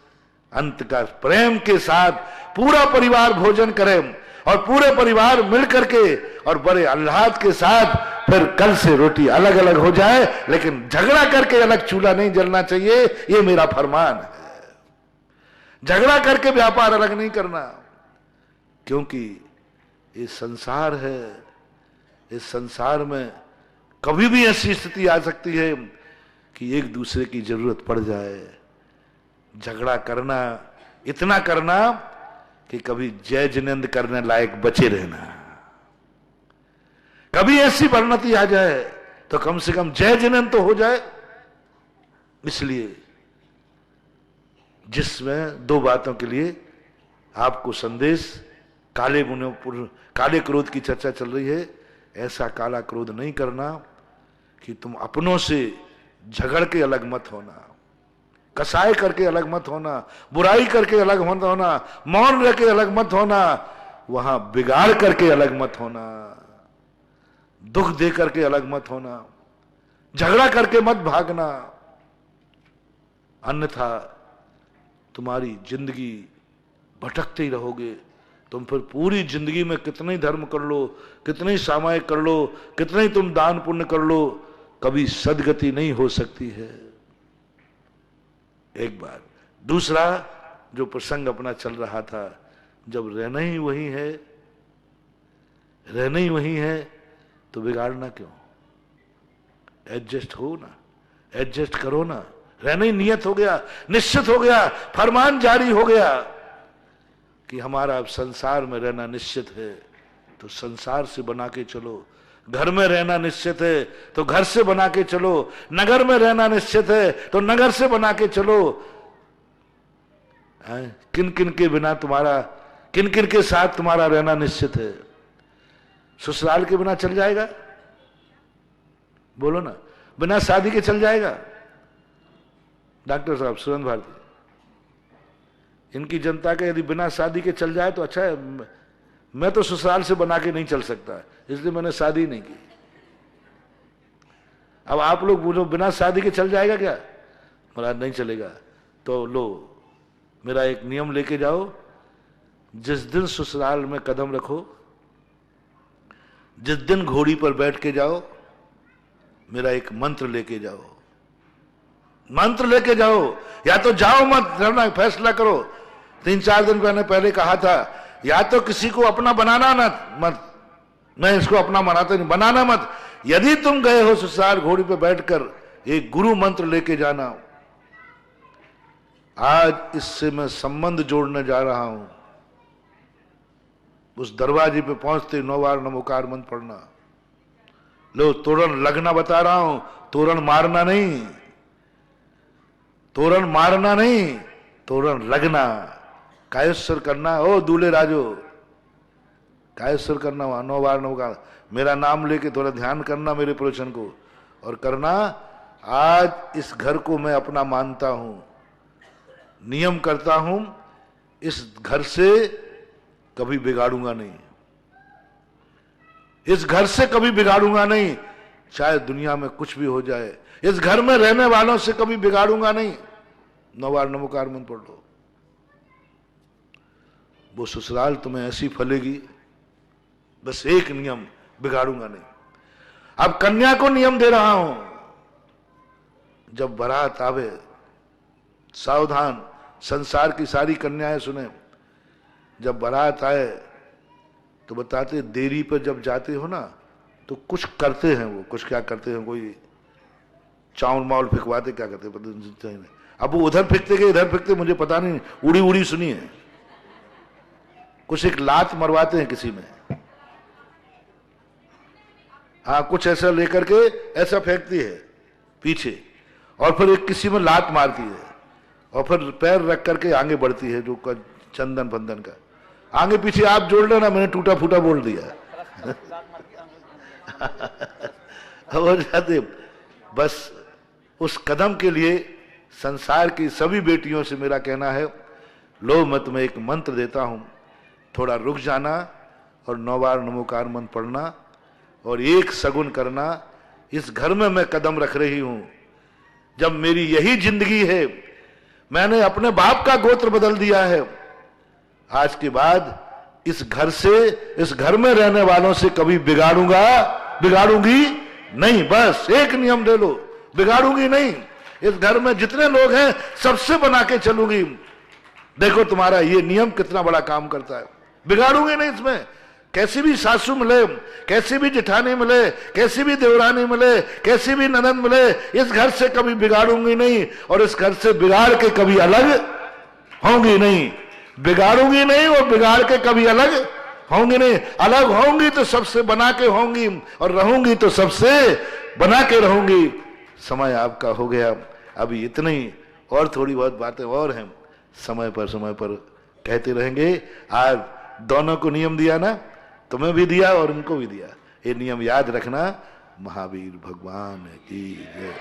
अंत का प्रेम के साथ पूरा परिवार भोजन करें, और पूरे परिवार मिल करके और बड़े आह्लाद के साथ फिर कल से रोटी अलग अलग हो जाए, लेकिन झगड़ा करके अलग चूल्हा नहीं जलना चाहिए, ये मेरा फरमान है। झगड़ा करके व्यापार अलग नहीं करना, क्योंकि ये संसार है, इस संसार में कभी भी ऐसी स्थिति आ सकती है कि एक दूसरे की जरूरत पड़ जाए। झगड़ा करना, इतना करना कि कभी जय जिनेंद्र करने लायक बचे रहना। कभी ऐसी परिणति आ जाए तो कम से कम जय जिनेंद्र तो हो जाए। इसलिए जिसमें 2 बातों के लिए आपको संदेश, काले क्रोध की चर्चा चल रही है, ऐसा काला क्रोध नहीं करना कि तुम अपनों से झगड़ के अलग मत होना, कसाई करके अलग मत होना, बुराई करके अलग मत होना, मौन रह के अलग मत होना, वहां बिगाड़ करके अलग मत होना। दुख दे करके अलग मत होना, झगड़ा करके मत भागना, अन्यथा तुम्हारी जिंदगी भटकते ही रहोगे। तुम फिर पूरी जिंदगी में कितने धर्म कर लो, कितने सामायिक कर लो, कितने तुम दान पुण्य कर लो, कभी सदगति नहीं हो सकती है। एक बात। दूसरा जो प्रसंग अपना चल रहा था, जब रहना ही वही है, रहना ही वही है, तो बिगाड़ना क्यों? एडजस्ट हो ना, एडजस्ट करो ना। रहना ही नियत हो गया, निश्चित हो गया, फरमान जारी हो गया कि हमारा अब संसार में रहना निश्चित है, तो संसार से बना के चलो। घर में रहना निश्चित है तो घर से बना के चलो। नगर में रहना निश्चित है तो नगर से बना के चलो। किन किन के बिना तुम्हारा, किन किन के साथ तुम्हारा रहना निश्चित है? ससुराल के बिना चल जाएगा? बोलो ना, बिना शादी के चल जाएगा? डॉक्टर साहब, सुरेंद्र भारती, इनकी जनता के यदि बिना शादी के चल जाए तो अच्छा है। मैं तो ससुराल से बना के नहीं चल सकता, इसलिए मैंने शादी नहीं की। अब आप लोग बोलो बिना शादी के चल जाएगा क्या? महाराज नहीं चलेगा। तो लो, मेरा एक नियम लेके जाओ, जिस दिन ससुराल में कदम रखो, जिस दिन घोड़ी पर बैठ के जाओ, मेरा एक मंत्र लेके जाओ। मंत्र लेके जाओ, या तो जाओ मत, रहना फैसला करो। 3-4 दिन मैंने पहले कहा था, या तो किसी को अपना बनाना ना मत, मैं इसको अपना बनाता नहीं, बनाना मत। यदि तुम गए हो ससुराल घोड़ी पे बैठकर, एक गुरु मंत्र लेके जाना। आज इससे मैं संबंध जोड़ने जा रहा हूं। उस दरवाजे पे पहुंचते 9 बार नमोकार मंत्र पढ़ना। लो, तोरण लगना बता रहा हूं, तोरण मारना नहीं, तोरण मारना नहीं, तोरण लगना, कायस्वर करना। ओ दूल्हे राजो, कायस्वर करना, वहां 9 बार नमोकार, मेरा नाम लेके थोड़ा ध्यान करना मेरे प्रवचन को, और करना। आज इस घर को मैं अपना मानता हूं, नियम करता हूं, इस घर से कभी बिगाड़ूंगा नहीं, इस घर से कभी बिगाड़ूंगा नहीं, चाहे दुनिया में कुछ भी हो जाए। इस घर में रहने वालों से कभी बिगाड़ूंगा नहीं। 9 बार नमोकार मंत्र पढ़ लो। वो ससुराल तुम्हें ऐसी फलेगी, बस एक नियम, बिगाड़ूंगा नहीं। अब कन्या को नियम दे रहा हूं, जब बारात आवे, सावधान, संसार की सारी कन्याएं सुने, जब बारात आए तो बताते, देरी पर जब जाते हो ना तो कुछ करते हैं वो, कुछ क्या करते हैं, कोई चावल मावल फेंकवाते, क्या करते पता नहीं। अब वो उधर फेंकते कि इधर फेंकते मुझे पता नहीं, उड़ी उड़ी सुनी है। कुछ एक लात मरवाते हैं किसी में, हाँ, कुछ ऐसा लेकर के ऐसा फेंकती है पीछे, और फिर एक किसी में लात मारती है, और फिर पैर रख करके आगे बढ़ती है, जो चंदन बंदन का। आगे पीछे आप जोड़ लेना, मैंने टूटा फूटा बोल दिया। हो जाते। बस उस कदम के लिए संसार की सभी बेटियों से मेरा कहना है, लो मैं तुम्हें एक मंत्र देता हूं, थोड़ा रुक जाना और 9 बार नमोकार मंत्र पढ़ना, और एक सगुन करना। इस घर में मैं कदम रख रही हूं, जब मेरी यही जिंदगी है, मैंने अपने बाप का गोत्र बदल दिया है, आज के बाद इस घर से, इस घर में रहने वालों से कभी बिगाड़ूंगी नहीं। बस एक नियम ले लो, बिगाड़ूंगी नहीं। इस घर में जितने लोग हैं सबसे बना के चलूंगी। देखो तुम्हारा ये नियम कितना बड़ा काम करता है। बिगाड़ूंगी नहीं इसमें। कैसी भी सासू मिले, कैसी भी जेठानी मिले, कैसी भी देवरानी मिले, कैसी भी ननद मिले, इस घर से कभी बिगाड़ूंगी नहीं, और इस घर से बिगाड़ के कभी अलग होंगी नहीं। बिगाड़ूंगी नहीं और बिगाड़ के कभी अलग होंगी नहीं। अलग होंगी तो सबसे बना के होंगी, और रहूंगी तो सबसे बना के रहूंगी। समय आपका हो गया, अभी इतनी और थोड़ी बहुत बातें और हैं, समय पर कहते रहेंगे। आज दोनों को नियम दिया ना, तुम्हें भी दिया और उनको भी दिया। ये नियम याद रखना। महावीर भगवान की जय।